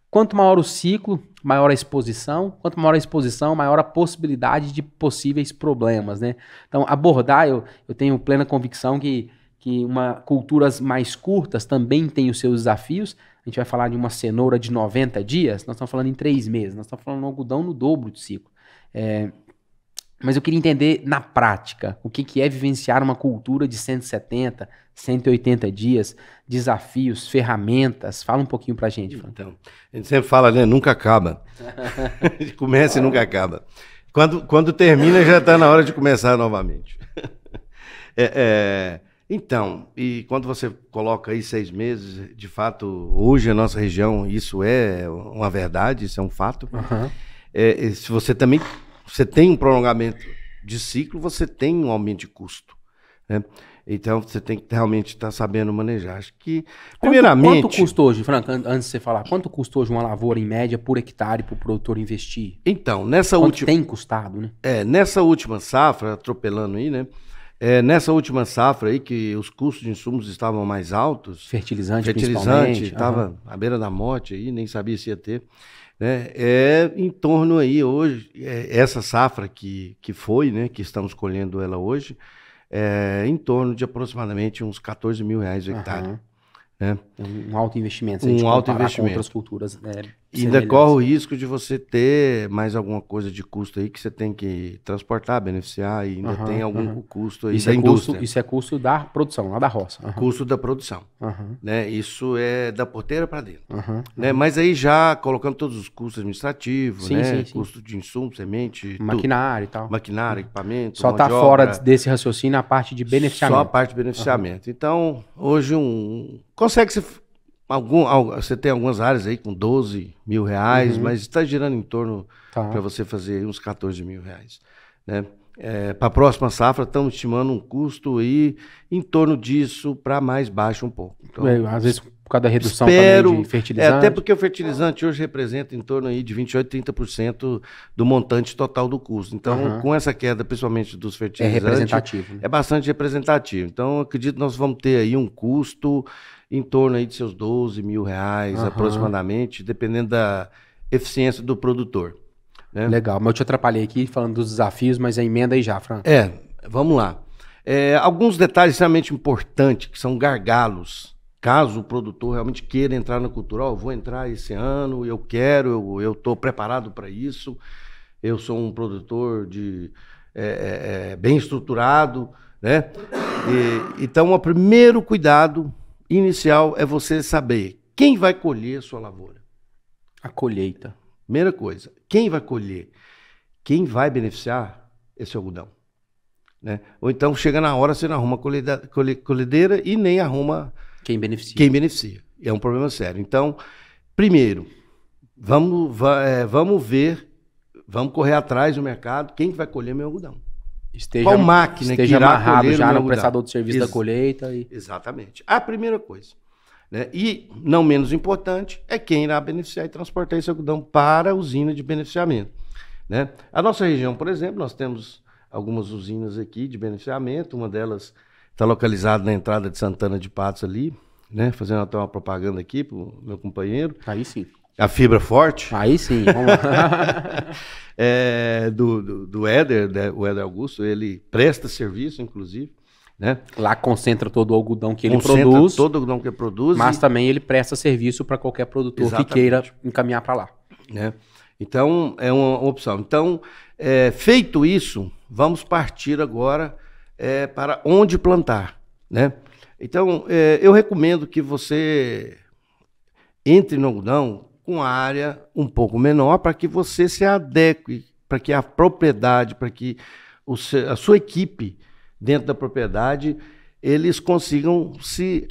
Quanto maior o ciclo, maior a exposição. Quanto maior a exposição, maior a possibilidade de possíveis problemas, né? Então, abordar, eu tenho plena convicção que culturas mais curtas também têm os seus desafios. A gente vai falar de uma cenoura de 90 dias, nós estamos falando em 3 meses, nós estamos falando de um algodão no dobro do ciclo. Mas eu queria entender na prática o que é vivenciar uma cultura de 170, 180 dias, desafios, ferramentas. Fala um pouquinho pra gente, Franco. Então, a gente sempre fala, né? Nunca acaba. Começa e nunca acaba. Quando termina, já está na hora de começar novamente. Então, e quando você coloca aí 6 meses, de fato, hoje a nossa região, isso é uma verdade, isso é um fato. Uhum. Se você também... Você tem um prolongamento de ciclo, você tem um aumento de custo, né? Então, você tem que realmente estar sabendo manejar. Acho que, primeiramente... Quanto custa hoje, Franco, antes de você falar, quanto custa hoje uma lavoura, em média, por hectare, para o produtor investir? Então, nessa última... tem custado, né? Nessa última safra, atropelando aí, né? Nessa última safra aí, que os custos de insumos estavam mais altos... Fertilizante estava à beira da morte aí, nem sabia se ia ter... em torno aí hoje, essa safra que foi, né, que estamos colhendo ela hoje, em torno de aproximadamente uns 14 mil reais o hectare. Uhum. Né? Um alto investimento, se a gente comparar com outras culturas. Ainda corre o risco de você ter mais alguma coisa de custo aí que você tem que transportar, beneficiar, e ainda tem algum custo aí da indústria. Isso é custo da produção, lá da roça. Custo da produção. Né? Isso é da porteira para dentro. Né? Mas aí já colocando todos os custos administrativos, né? Custo de insumo, semente, maquinário e tal. Maquinário, equipamento, só está fora desse raciocínio a parte de beneficiamento. Só a parte de beneficiamento. Então, hoje consegue-se... Você tem algumas áreas aí com 12 mil reais, mas está girando em torno para você fazer uns 14 mil reais. Né? Para a próxima safra, estamos estimando um custo aí em torno disso para mais baixo um pouco. Então, às vezes por causa da redução também de fertilizante. Até porque o fertilizante hoje representa em torno aí de 28% a 30% do montante total do custo. Então, com essa queda, principalmente dos fertilizantes, representativo, né? É bastante representativo. Então, acredito que nós vamos ter aí um custo em torno aí de seus 12 mil reais aproximadamente, dependendo da eficiência do produtor. Né? Legal, mas eu te atrapalhei aqui falando dos desafios, mas a emenda aí já, Franco. Vamos lá. Alguns detalhes extremamente importantes, que são gargalos, caso o produtor realmente queira entrar na cultura. Eu vou entrar esse ano, eu estou preparado para isso, eu sou um produtor bem estruturado, né? Então, o primeiro cuidado inicial é você saber quem vai colher a sua lavoura. A colheita. Primeira coisa, quem vai colher? Quem vai beneficiar esse algodão? Né? Ou então chega na hora, você não arruma colhedeira e nem arruma quem beneficia. É um problema sério. Então, primeiro, vamos correr atrás no mercado, quem vai colher meu algodão? Qual máquina que irá amarrado colher já no prestador de serviço da colheita. Exatamente. A primeira coisa. né? E, não menos importante, é quem irá beneficiar e transportar esse algodão para a usina de beneficiamento, né? A nossa região, por exemplo, nós temos algumas usinas aqui de beneficiamento, uma delas está localizada na entrada de Santana de Patos ali, né? Fazendo até uma propaganda aqui para o meu companheiro. Aí sim. A Fibra Forte. Aí sim, vamos lá. Do Éder, né? O Éder Augusto, ele presta serviço, inclusive, né? Lá concentra todo o algodão que ele produz. Todo o algodão que ele produz. Mas também ele presta serviço para qualquer produtor Exatamente. Que queira encaminhar para lá. Né? Então, é uma opção. Então, feito isso, vamos partir agora para onde plantar, né? Então, eu recomendo que você entre no algodão com a área um pouco menor para que você se adeque, para que a propriedade, para que a sua equipe dentro da propriedade, eles consigam se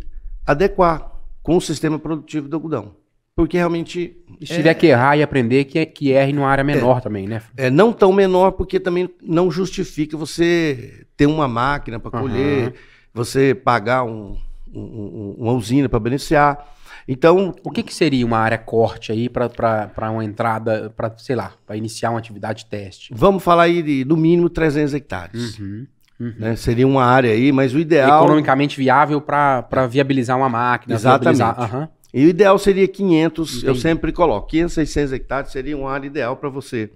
adequar com o sistema produtivo do algodão. Porque realmente... Se tiver que errar e aprender, que erre numa área menor também, né? Não tão menor, porque também não justifica você ter uma máquina para colher, você pagar uma usina para beneficiar. Então, o que seria uma área corte aí para uma entrada, para, sei lá, para iniciar uma atividade de teste? Vamos falar aí de, no mínimo, 300 hectares. Né? Seria uma área aí, mas o ideal... Economicamente viável para viabilizar uma máquina. Exatamente. E o ideal seria 500, Entendi. Eu sempre coloco, 500, 600 hectares seria uma área ideal para você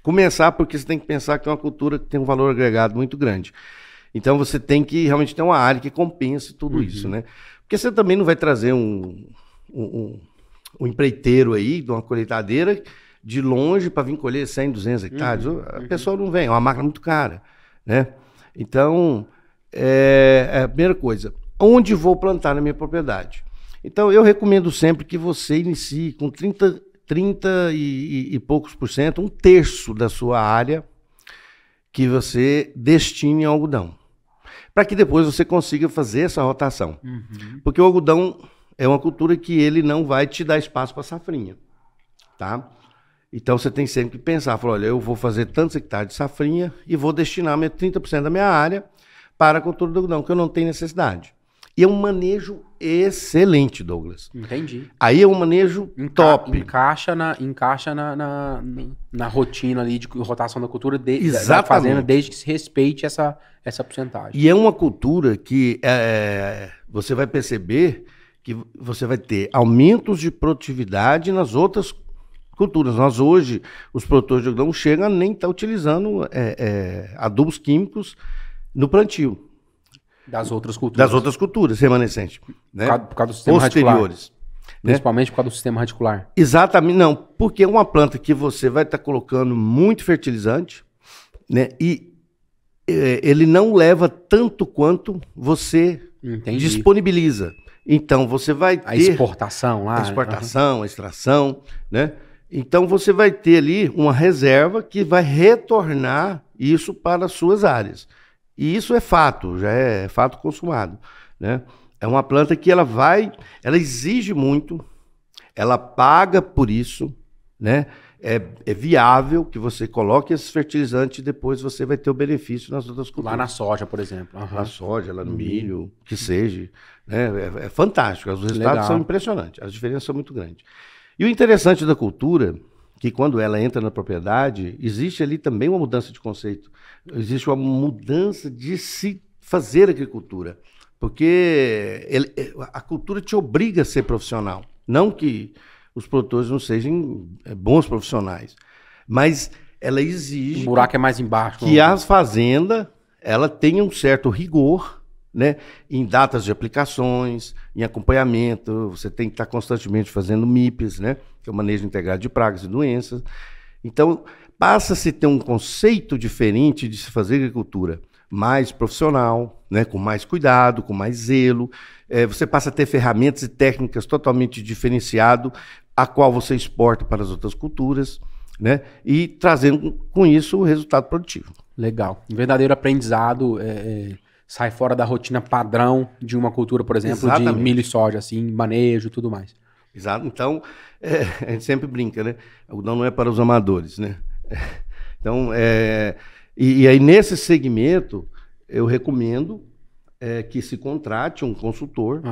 começar, porque você tem que pensar que é uma cultura que tem um valor agregado muito grande. Então você tem que realmente ter uma área que compense tudo isso, né? Porque você também não vai trazer um empreiteiro aí de uma colheitadeira de longe para vir colher 100, 200 hectares. A pessoa não vem, é uma máquina muito cara, né? Então, a primeira coisa, onde vou plantar na minha propriedade? Então, eu recomendo sempre que você inicie com 30 e poucos %, um terço da sua área que você destine ao algodão, para que depois você consiga fazer essa rotação. Porque o algodão é uma cultura que ele não vai te dar espaço para safrinha, tá? Então você tem sempre que pensar, falar, olha, eu vou fazer tantos hectares de safrinha e vou destinar 30% da minha área para a cultura do algodão, que eu não tenho necessidade. E é um manejo excelente, Douglas. Entendi. Aí é um manejo top. Encaixa na rotina ali de rotação da cultura da fazenda, desde que se respeite essa porcentagem. E é uma cultura que você vai perceber que você vai ter aumentos de produtividade nas outras culturas. Nós hoje, os produtores de algodão chegam a nem estar utilizando adubos químicos no plantio. Das outras culturas. Das outras culturas remanescentes. Né? Por causa do sistema posteriores. Radicular. Principalmente por causa do sistema radicular. Exatamente, não. Porque é uma planta que você vai estar colocando muito fertilizante, né? E ele não leva tanto quanto você disponibiliza. Então você vai ter... A exportação lá. A exportação, a extração, né? Então você vai ter ali uma reserva que vai retornar isso para as suas áreas. E isso é fato, já é fato consumado, né? É uma planta que ela exige muito, ela paga por isso, né? É viável que você coloque esses fertilizantes e depois você vai ter o benefício nas outras culturas. Lá na soja, por exemplo. Na soja, lá no milho, que seja. Né? É fantástico, os resultados são impressionantes, as diferenças são muito grandes. E o interessante da cultura, que quando ela entra na propriedade, existe ali também uma mudança de conceito. Existe uma mudança de se fazer agricultura. Porque a cultura te obriga a ser profissional. Não que os produtores não sejam bons profissionais, mas ela exige... O buraco é mais embaixo. Que a fazenda ela tenha um certo rigor, né, em datas de aplicações, em acompanhamento. Você tem que estar constantemente fazendo MIPs, né, que é o manejo integrado de pragas e doenças. Então, passa-se a ter um conceito diferente de se fazer agricultura, mais profissional, né, com mais cuidado, com mais zelo. Você passa a ter ferramentas e técnicas totalmente diferenciado, a qual você exporta para as outras culturas, né, e trazendo com isso o resultado produtivo. Legal. Um verdadeiro aprendizado, sai fora da rotina padrão de uma cultura, por exemplo, de milho e soja, assim, manejo e tudo mais. Exato. Então, a gente sempre brinca, né? O algodão não é para os amadores, né? Então, e aí nesse segmento, eu recomendo que se contrate um consultor,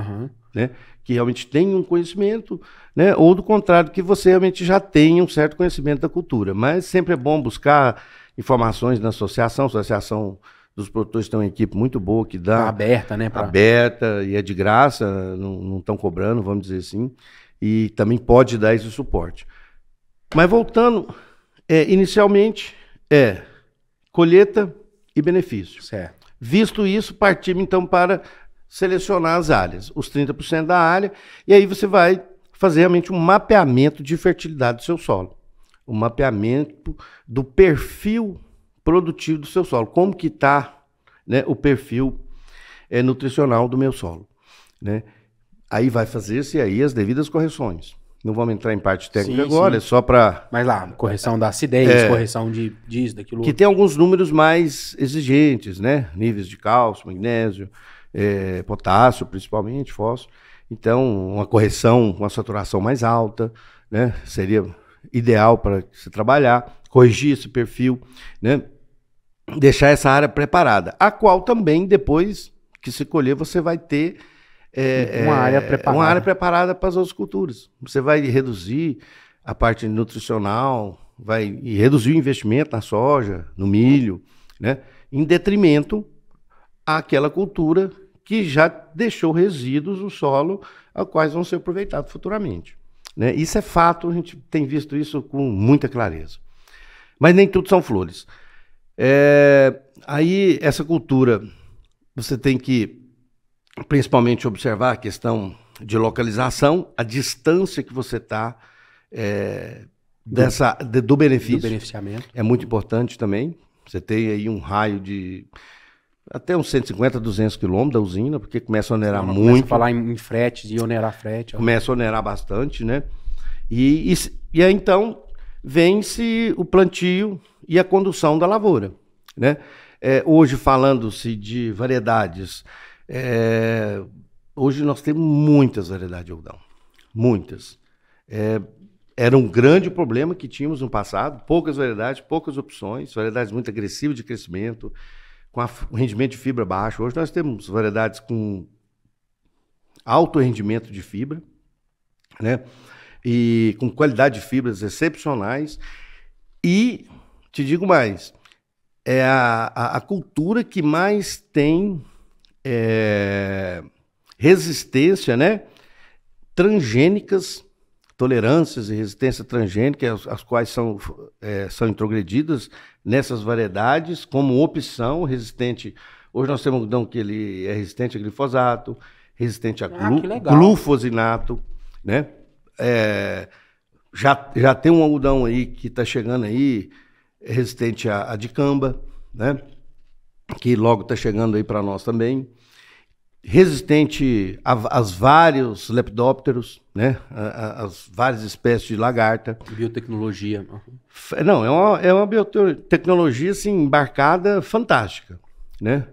né? que realmente tem um conhecimento, né? Ou do contrário, que você realmente já tem um certo conhecimento da cultura. Mas sempre é bom buscar informações na associação. A Associação dos Produtores tem uma equipe muito boa que dá... Tá aberta, né? Aberta e é de graça, não estão cobrando, vamos dizer assim. E também pode dar esse suporte. Mas voltando, inicialmente colheita e benefício. Certo. Visto isso, partimos então para selecionar as áreas, os 30% da área, e aí você vai fazer realmente um mapeamento de fertilidade do seu solo. Um mapeamento do perfil produtivo do seu solo. Como que está, né, o perfil nutricional do meu solo, né? Aí vai fazer-se aí as devidas correções. Não vamos entrar em parte técnica agora, é só para... Mas lá, correção da acidez, correção disso, daquilo. Que tem alguns números mais exigentes, né? Níveis de cálcio, magnésio, potássio, principalmente, fósforo. Então, uma correção com a saturação mais alta, né? Seria ideal para você trabalhar, corrigir esse perfil, né? Deixar essa área preparada, a qual também, depois que se colher, você vai ter... uma área preparada para as outras culturas. Você vai reduzir a parte nutricional, vai reduzir o investimento na soja, no milho, né? Em detrimento àquela cultura que já deixou resíduos no solo, a quais vão ser aproveitados futuramente, né? Isso é fato, a gente tem visto isso com muita clareza. Mas nem tudo são flores. Aí, essa cultura, você tem que principalmente observar a questão de localização, a distância que você está do benefício. Do beneficiamento. É muito importante também. Você tem aí um raio de até uns 150, 200 quilômetros da usina, porque começa a onerar muito. Começa a falar em frete, de onerar frete. Começa a onerar bastante, né? E aí, então, vem-se o plantio e a condução da lavoura, né? Hoje, falando-se de variedades... hoje nós temos muitas variedades de algodão, muitas. Era um grande problema que tínhamos no passado, poucas variedades, poucas opções, variedades muito agressivas de crescimento, com o rendimento de fibra baixo. Hoje nós temos variedades com alto rendimento de fibra, né? E com qualidade de fibras excepcionais. E te digo mais, é a cultura que mais tem resistência, né? Transgênicas, tolerâncias e resistência transgênica, as quais são introgredidas nessas variedades como opção resistente. Hoje nós temos um algodão que ele é resistente a glifosato, resistente a glufosinato, né? Já tem um algodão aí que está chegando aí, resistente a dicamba, né? Que logo está chegando aí para nós também. Resistente aos vários lepidópteros, né? As várias espécies de lagarta. Biotecnologia. Não, é uma biotecnologia assim, embarcada fantástica, né?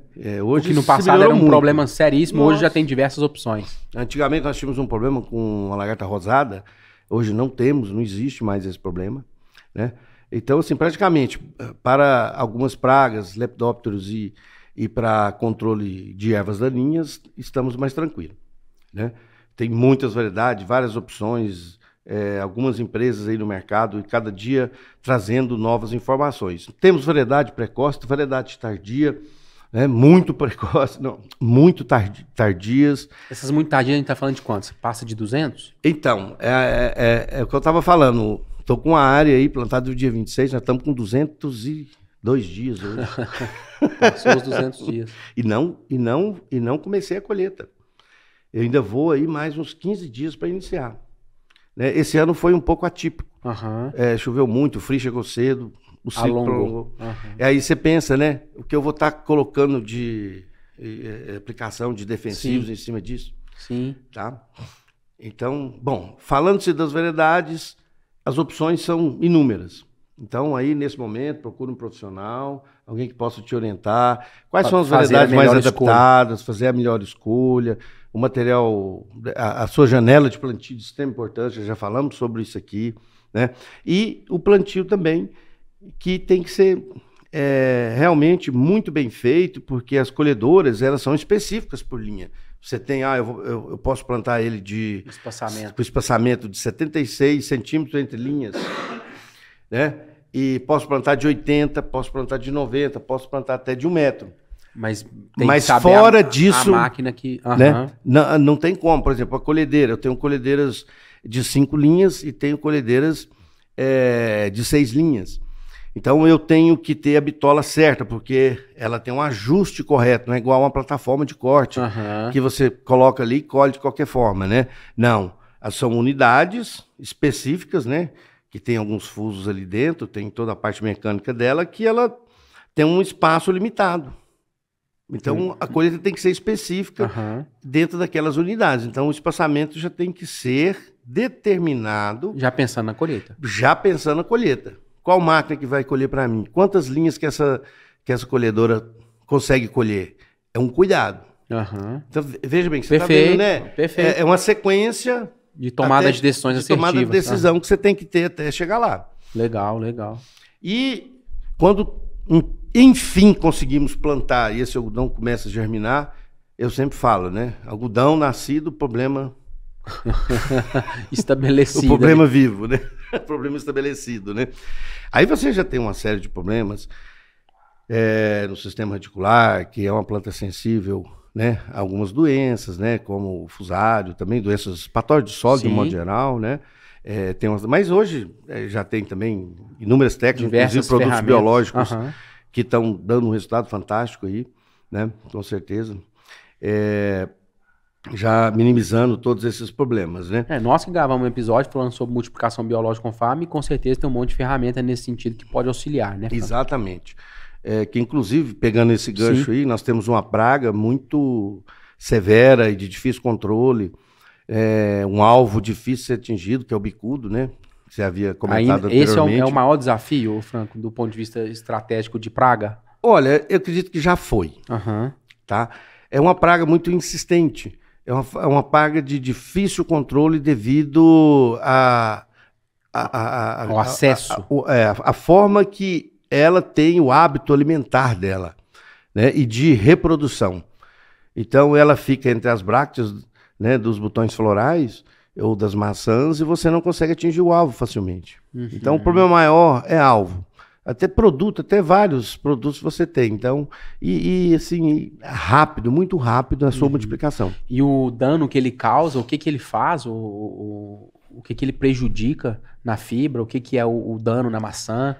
Hoje, que no passado era um problema seríssimo, hoje já tem diversas opções. Antigamente nós tínhamos um problema com a lagarta rosada, hoje não temos, não existe mais esse problema, né? Então, assim, praticamente, para algumas pragas, lepidópteros e para controle de ervas daninhas, estamos mais tranquilos, né? Tem muitas variedades, várias opções, algumas empresas aí no mercado e cada dia trazendo novas informações. Temos variedade precoce, variedade tardia, né? Muito precoce, não, muito tardias. Essas muito tardias a gente está falando de quantos? Passa de 200? Então, é o que eu estava falando. Estou com uma área aí plantada no dia 26, nós estamos com 202 dias hoje. Passou os 200 dias. E não comecei a colheita. Eu ainda vou aí mais uns 15 dias para iniciar, né? Esse ano foi um pouco atípico. Choveu muito, o frio chegou cedo, o ciclo prolongou. Aí você pensa, né? O que eu vou estar colocando de aplicação de defensivos em cima disso. Sim. Tá? Então, bom, falando-se das variedades, as opções são inúmeras. Então, aí, nesse momento, procure um profissional, alguém que possa te orientar. Quais são as variedades mais adaptadas, fazer a melhor escolha, o material, a sua janela de plantio de extrema importância, já falamos sobre isso aqui, né? E o plantio também, que tem que ser realmente muito bem feito, porque as colhedoras, elas são específicas por linha. Você tem, eu posso plantar ele com espaçamento de 76 centímetros entre linhas, né? E posso plantar de 80, posso plantar de 90, posso plantar até de 1 metro. Mas fora disso, a máquina que... né? Não tem como. Por exemplo, a colhedeira. Eu tenho colhedeiras de 5 linhas e tenho colhedeiras de 6 linhas. Então eu tenho que ter a bitola certa, porque ela tem um ajuste correto, não é igual uma plataforma de corte, que você coloca ali e colhe de qualquer forma, né? Não, são unidades específicas, né? Que tem alguns fusos ali dentro, tem toda a parte mecânica dela, que ela tem um espaço limitado. Então a colheita tem que ser específica dentro daquelas unidades. Então o espaçamento já tem que ser determinado. Já pensando na colheita. Já pensando na colheita. Qual máquina que vai colher para mim? Quantas linhas que essa colhedora consegue colher? É um cuidado. Então, veja bem, você está vendo, né? Perfeito. É uma sequência de tomada de decisões assertivas. Tomada de decisão que você tem que ter até chegar lá. Legal, legal. E quando, enfim, conseguimos plantar e esse algodão começa a germinar, eu sempre falo, né? Algodão nascido, problema... estabelecido. O problema vivo, né? O problema estabelecido, né? Aí você já tem uma série de problemas no sistema radicular, que é uma planta sensível, né, a algumas doenças, né, como o fusário, também doenças patógenas de solo, de modo geral, né? Mas hoje já tem também inúmeras técnicas, inclusive produtos biológicos que estão dando um resultado fantástico aí, né? Com certeza. Já minimizando todos esses problemas, né? Nós que gravamos um episódio falando sobre multiplicação biológica com farm, e com certeza tem um monte de ferramenta nesse sentido que pode auxiliar, né? Exatamente. Que inclusive, pegando esse gancho aí, nós temos uma praga muito severa e de difícil controle, um alvo difícil de ser atingido, que é o bicudo, né? Que você havia comentado anteriormente. Esse é o maior desafio, Franco, do ponto de vista estratégico de praga? Olha, eu acredito que já foi, tá? É uma praga muito insistente. É uma praga de difícil controle devido ao acesso. A forma que ela tem o hábito alimentar dela, né, e de reprodução. Então ela fica entre as brácteas, né, dos botões florais ou das maçãs e você não consegue atingir o alvo facilmente. Então o problema maior é alvo. Até vários produtos você tem. Então, assim, rápido, muito rápido a sua multiplicação. E o dano que ele causa, o que ele faz, o que ele prejudica na fibra, o que é o dano na maçã?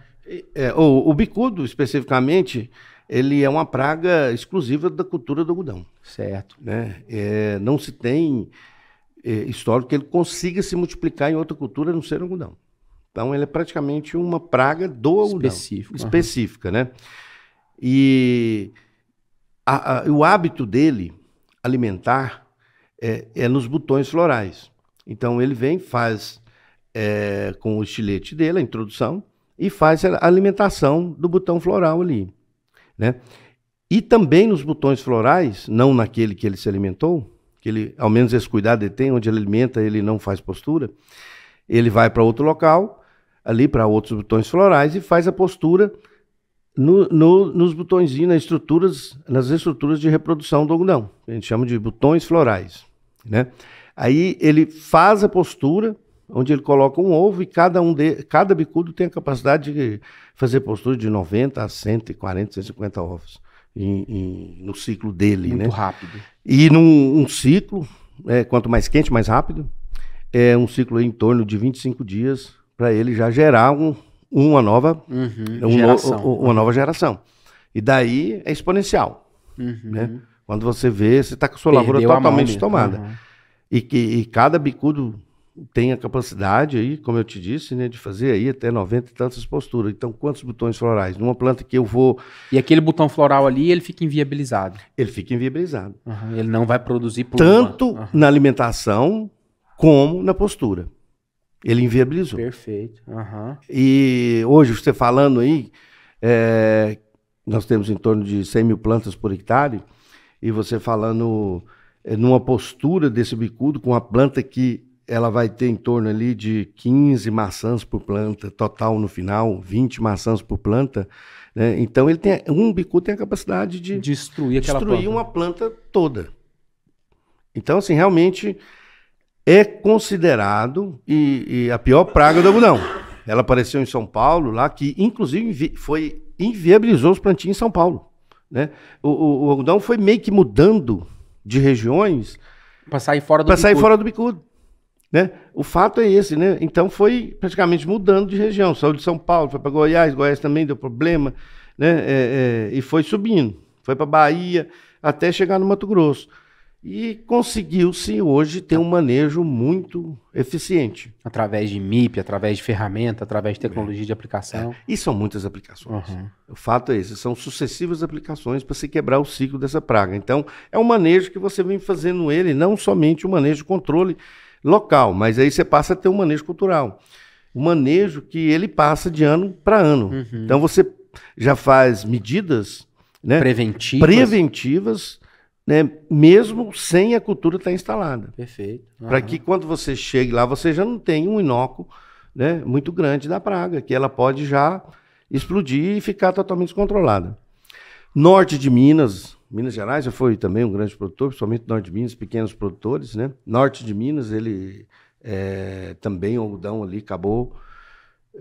O bicudo, especificamente, ele é uma praga exclusiva da cultura do algodão. Certo. Né? Não se tem histórico que ele consiga se multiplicar em outra cultura a não ser algodão. Então, ele é praticamente uma praga do algodão. Específica, né? E o hábito dele alimentar é nos botões florais. Então, ele faz com o estilete dele, a introdução, e faz a alimentação do botão floral ali, né? E também nos botões florais, não naquele que ele se alimentou, que ele, ao menos esse cuidado ele tem, onde ele alimenta, ele não faz postura, ele vai para outro local, ali para outros botões florais e faz a postura nos botõezinhos, nas estruturas de reprodução do algodão. A gente chama de botões florais, né? Aí ele faz a postura, onde ele coloca um ovo e cada bicudo tem a capacidade de fazer postura de 90 a 140, 150 ovos no ciclo dele. Muito né? rápido. E num ciclo, quanto mais quente, mais rápido, é um ciclo em torno de 25 dias para ele já gerar uma nova geração. E daí é exponencial. Né? Quando você vê, você está com a sua lavoura totalmente tomada. E cada bicudo tem a capacidade aí, como eu te disse, né, de fazer aí até 90 e tantas posturas. Então, quantos botões florais? Numa planta que eu vou... E aquele botão floral ali, ele fica inviabilizado. Ele fica inviabilizado. Ele não vai produzir pluma. Tanto na alimentação como na postura. Ele inviabilizou. Perfeito. E hoje, você falando aí, nós temos em torno de 100 mil plantas por hectare, e você falando numa postura desse bicudo com a planta que ela vai ter em torno ali de 15 maçãs por planta, total no final, 20 maçãs por planta, né? Então um bicudo tem a capacidade de destruir uma planta toda. Então, assim, realmente é considerado a pior praga do algodão. Ela apareceu em São Paulo, lá, que inclusive inviabilizou os plantios em São Paulo, né? O algodão foi meio que mudando de regiões para sair fora do bicudo, né? O fato é esse, né? Então foi praticamente mudando de região. Saiu de São Paulo, foi para Goiás também deu problema, né? E foi subindo, foi para Bahia, até chegar no Mato Grosso. E conseguiu-se hoje ter um manejo muito eficiente. Através de MIP, através de ferramenta, através de tecnologia de aplicação. E são muitas aplicações. O fato é esse, são sucessivas aplicações para se quebrar o ciclo dessa praga. Então, é um manejo que você vem fazendo ele, não somente o manejo de controle local, mas aí você passa a ter um manejo cultural. Um manejo que ele passa de ano para ano. Então, você já faz medidas, né, preventivas, né, mesmo sem a cultura estar instalada. Perfeito. Para que quando você chegue lá, você já não tenha um inóculo, né, muito grande da praga, que ela pode já explodir e ficar totalmente descontrolada. Norte de Minas Gerais já foi também um grande produtor, principalmente norte de Minas, pequenos produtores, né? Norte de Minas, ele também, o algodão ali acabou,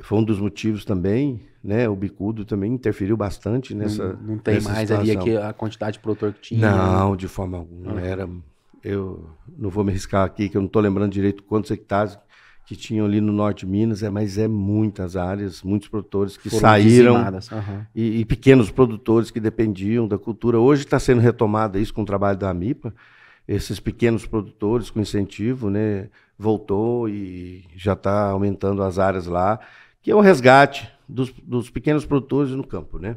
foi um dos motivos também, né? O bicudo também interferiu bastante nessa Não tem mais situação. Ali a quantidade de produtor que tinha? Não, de forma alguma. Eu não vou me arriscar aqui, que eu não estou lembrando direito quantos hectares que tinham ali no norte de Minas, mas muitas áreas, muitos produtores que foram saíram e pequenos produtores que dependiam da cultura. Hoje está sendo retomada isso com o trabalho da AMIPA, esses pequenos produtores com incentivo, né, voltou e já está aumentando as áreas lá, que é o resgate dos pequenos produtores no campo, né?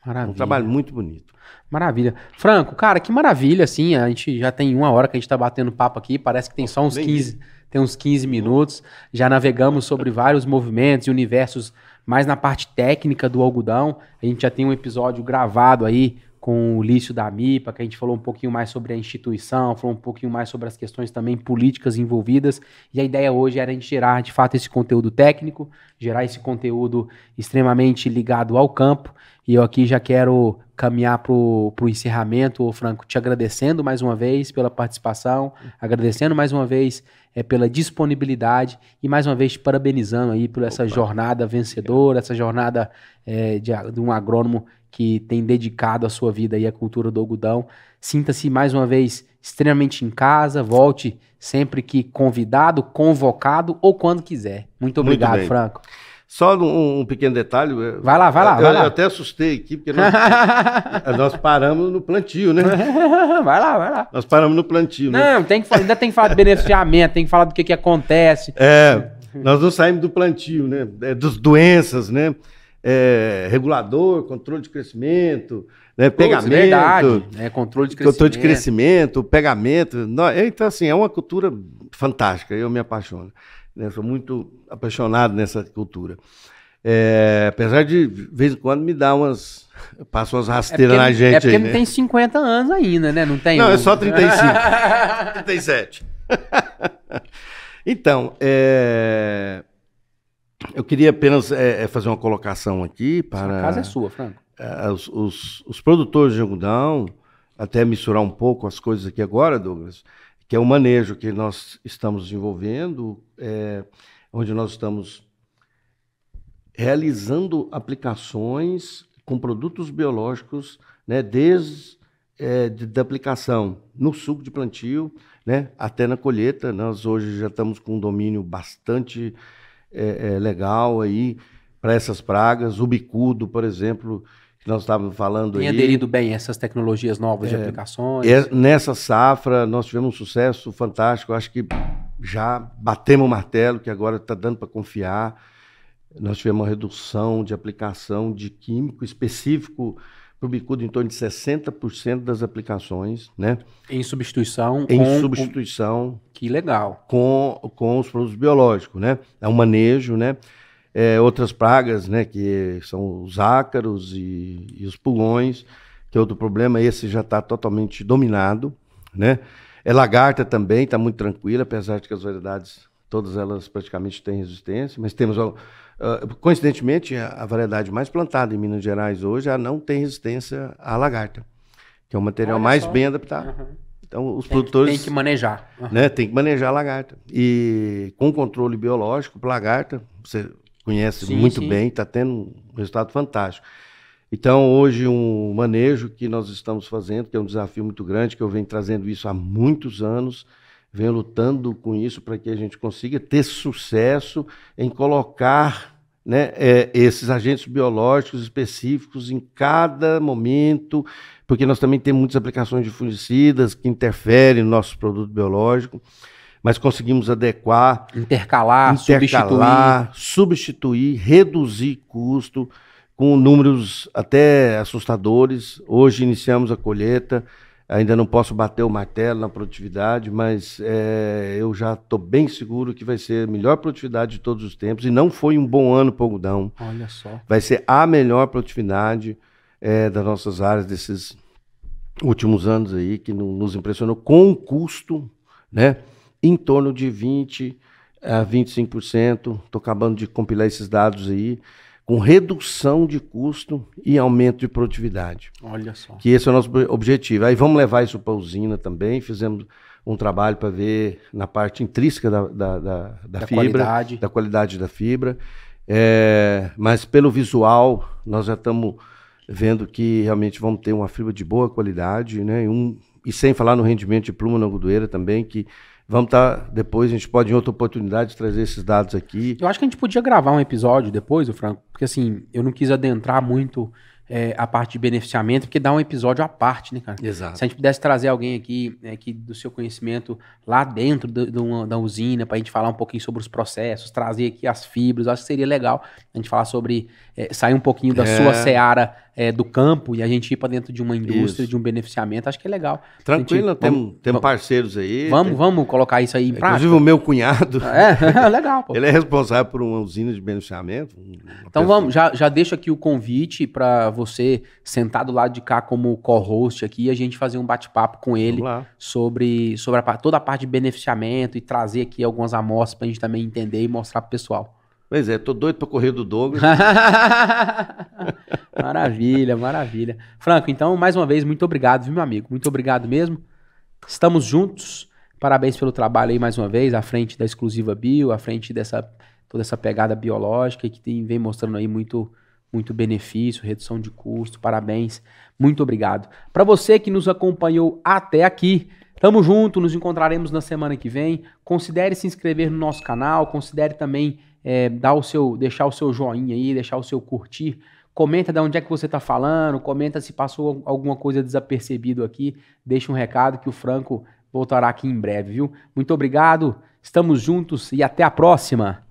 Maravilha. Um trabalho muito bonito. Maravilha. Franco, cara, que maravilha, assim, a gente já tem 1 hora que a gente tá batendo papo aqui, parece que tem só uns 15 minutos, já navegamos sobre vários movimentos e universos mais na parte técnica do algodão, a gente já tem um episódio gravado aí com o Lício da MIPA, que a gente falou um pouquinho mais sobre a instituição, falou um pouquinho mais sobre as questões também políticas envolvidas, e a ideia hoje era a gente gerar, de fato, esse conteúdo técnico, gerar esse conteúdo extremamente ligado ao campo, e eu aqui já quero caminhar para o encerramento, Franco, te agradecendo mais uma vez pela participação, agradecendo mais uma vez pela disponibilidade e mais uma vez te parabenizando aí por essa jornada vencedora, essa jornada de um agrônomo que tem dedicado a sua vida aí à cultura do algodão. Sinta-se mais uma vez extremamente em casa, volte sempre que convidado, convocado ou quando quiser. Muito obrigado, Franco. Só um pequeno detalhe. Vai lá. Eu até assustei aqui, porque nós paramos no plantio, né? Vai lá. Nós paramos no plantio, não, né? Ainda tem que falar de beneficiamento, tem que falar do que acontece. Nós não saímos do plantio, né? Das doenças, né? Regulador, controle de crescimento, né? Pegamento. Verdade, controle de crescimento, pegamento. Então, assim, é uma cultura fantástica, eu me apaixono. Né? Sou muito apaixonado nessa cultura. Apesar de vez em quando, me dá passa umas rasteiras na gente. Porque aí, não tem 50 anos ainda, né? Não tem. Não, é só 35. 37. Então, eu queria apenas fazer uma colocação aqui para... A casa é sua, Franco. Os produtores de algodão, até misturar um pouco as coisas aqui agora, Douglas, que é o manejo que nós estamos desenvolvendo, onde nós estamos realizando aplicações com produtos biológicos, né, desde da aplicação no suco de plantio, né, até na colheita. Nós hoje já estamos com um domínio bastante legal aí para essas pragas. O bicudo, por exemplo, que nós estávamos falando aí. Tem aderido bem a essas tecnologias novas de aplicações? Nessa safra, nós tivemos um sucesso fantástico. Acho que já batemos o martelo, que agora está dando para confiar. Nós tivemos uma redução de aplicação de químico específico para o bicudo em torno de 60% das aplicações, né? Em substituição? Que legal. Com os produtos biológicos, né? É um manejo, né? Outras pragas, né? Que são os ácaros e os pulgões, que é outro problema. Esse já está totalmente dominado, né? Lagarta também está muito tranquila, apesar de que as variedades, todas elas praticamente têm resistência, mas temos... coincidentemente, a variedade mais plantada em Minas Gerais hoje não tem resistência à lagarta, que é o material mais bem adaptado. Então, os produtores... Tem que manejar. Né, tem que manejar a lagarta. E com controle biológico, lagarta, você conhece muito bem, está tendo um resultado fantástico. Então, hoje, um manejo que nós estamos fazendo, que é um desafio muito grande, que eu venho trazendo isso há muitos anos, venho lutando com isso para que a gente consiga ter sucesso em colocar, né, esses agentes biológicos específicos em cada momento, porque nós também temos muitas aplicações de fungicidas que interferem no nosso produto biológico, mas conseguimos adequar, intercalar, substituir, reduzir custo, com números até assustadores. Hoje iniciamos a colheita, ainda não posso bater o martelo na produtividade, mas eu já estou bem seguro que vai ser a melhor produtividade de todos os tempos, e não foi um bom ano para o algodão. Olha só. Vai ser a melhor produtividade das nossas áreas desses últimos anos aí, que nos impressionou, com um custo, né, em torno de 20% a 25%. Estou acabando de compilar esses dados aí, com redução de custo e aumento de produtividade. Olha só. Que esse é o nosso objetivo. Aí vamos levar isso para a usina também. Fizemos um trabalho para ver na parte intrínseca da fibra, da qualidade da fibra. Mas pelo visual, nós já estamos vendo que realmente vamos ter uma fibra de boa qualidade, né? E sem falar no rendimento de pluma na algodoeira também, que vamos estar, depois a gente pode em outra oportunidade trazer esses dados aqui. Eu acho que a gente podia gravar um episódio depois, o Franco, porque assim, eu não quis adentrar muito a parte de beneficiamento, porque dá um episódio à parte, né, cara? Exato. Se a gente pudesse trazer alguém aqui que do seu conhecimento lá dentro da usina, pra gente falar um pouquinho sobre os processos, trazer aqui as fibras, eu acho que seria legal a gente falar sobre, sair um pouquinho da sua seara do campo e a gente ir para dentro de uma indústria, de um beneficiamento, acho que é legal. Tranquilo, temos parceiros aí. Vamos colocar isso aí em prática. Inclusive o meu cunhado. Legal, pô. Ele é responsável por uma usina de beneficiamento. Então vamos, já deixo aqui o convite para você sentar do lado de cá como co-host aqui e a gente fazer um bate-papo com ele sobre toda a parte de beneficiamento e trazer aqui algumas amostras para a gente também entender e mostrar pro pessoal. Pois é, tô doido para correr do Douglas. Maravilha, maravilha. Franco, então, mais uma vez, muito obrigado, viu, meu amigo? Muito obrigado mesmo. Estamos juntos. Parabéns pelo trabalho aí, mais uma vez, à frente da Exclusiva Bio, à frente toda essa pegada biológica que vem mostrando aí muito benefício, redução de custo. Parabéns. Muito obrigado. Para você que nos acompanhou até aqui, tamo junto, nos encontraremos na semana que vem. Considere se inscrever no nosso canal, considere também deixar o seu joinha aí, deixar o seu curtir. Comenta de onde é que você está falando, comenta se passou alguma coisa desapercebido aqui, deixa um recado que o Franco voltará aqui em breve, viu? Muito obrigado, estamos juntos e até a próxima!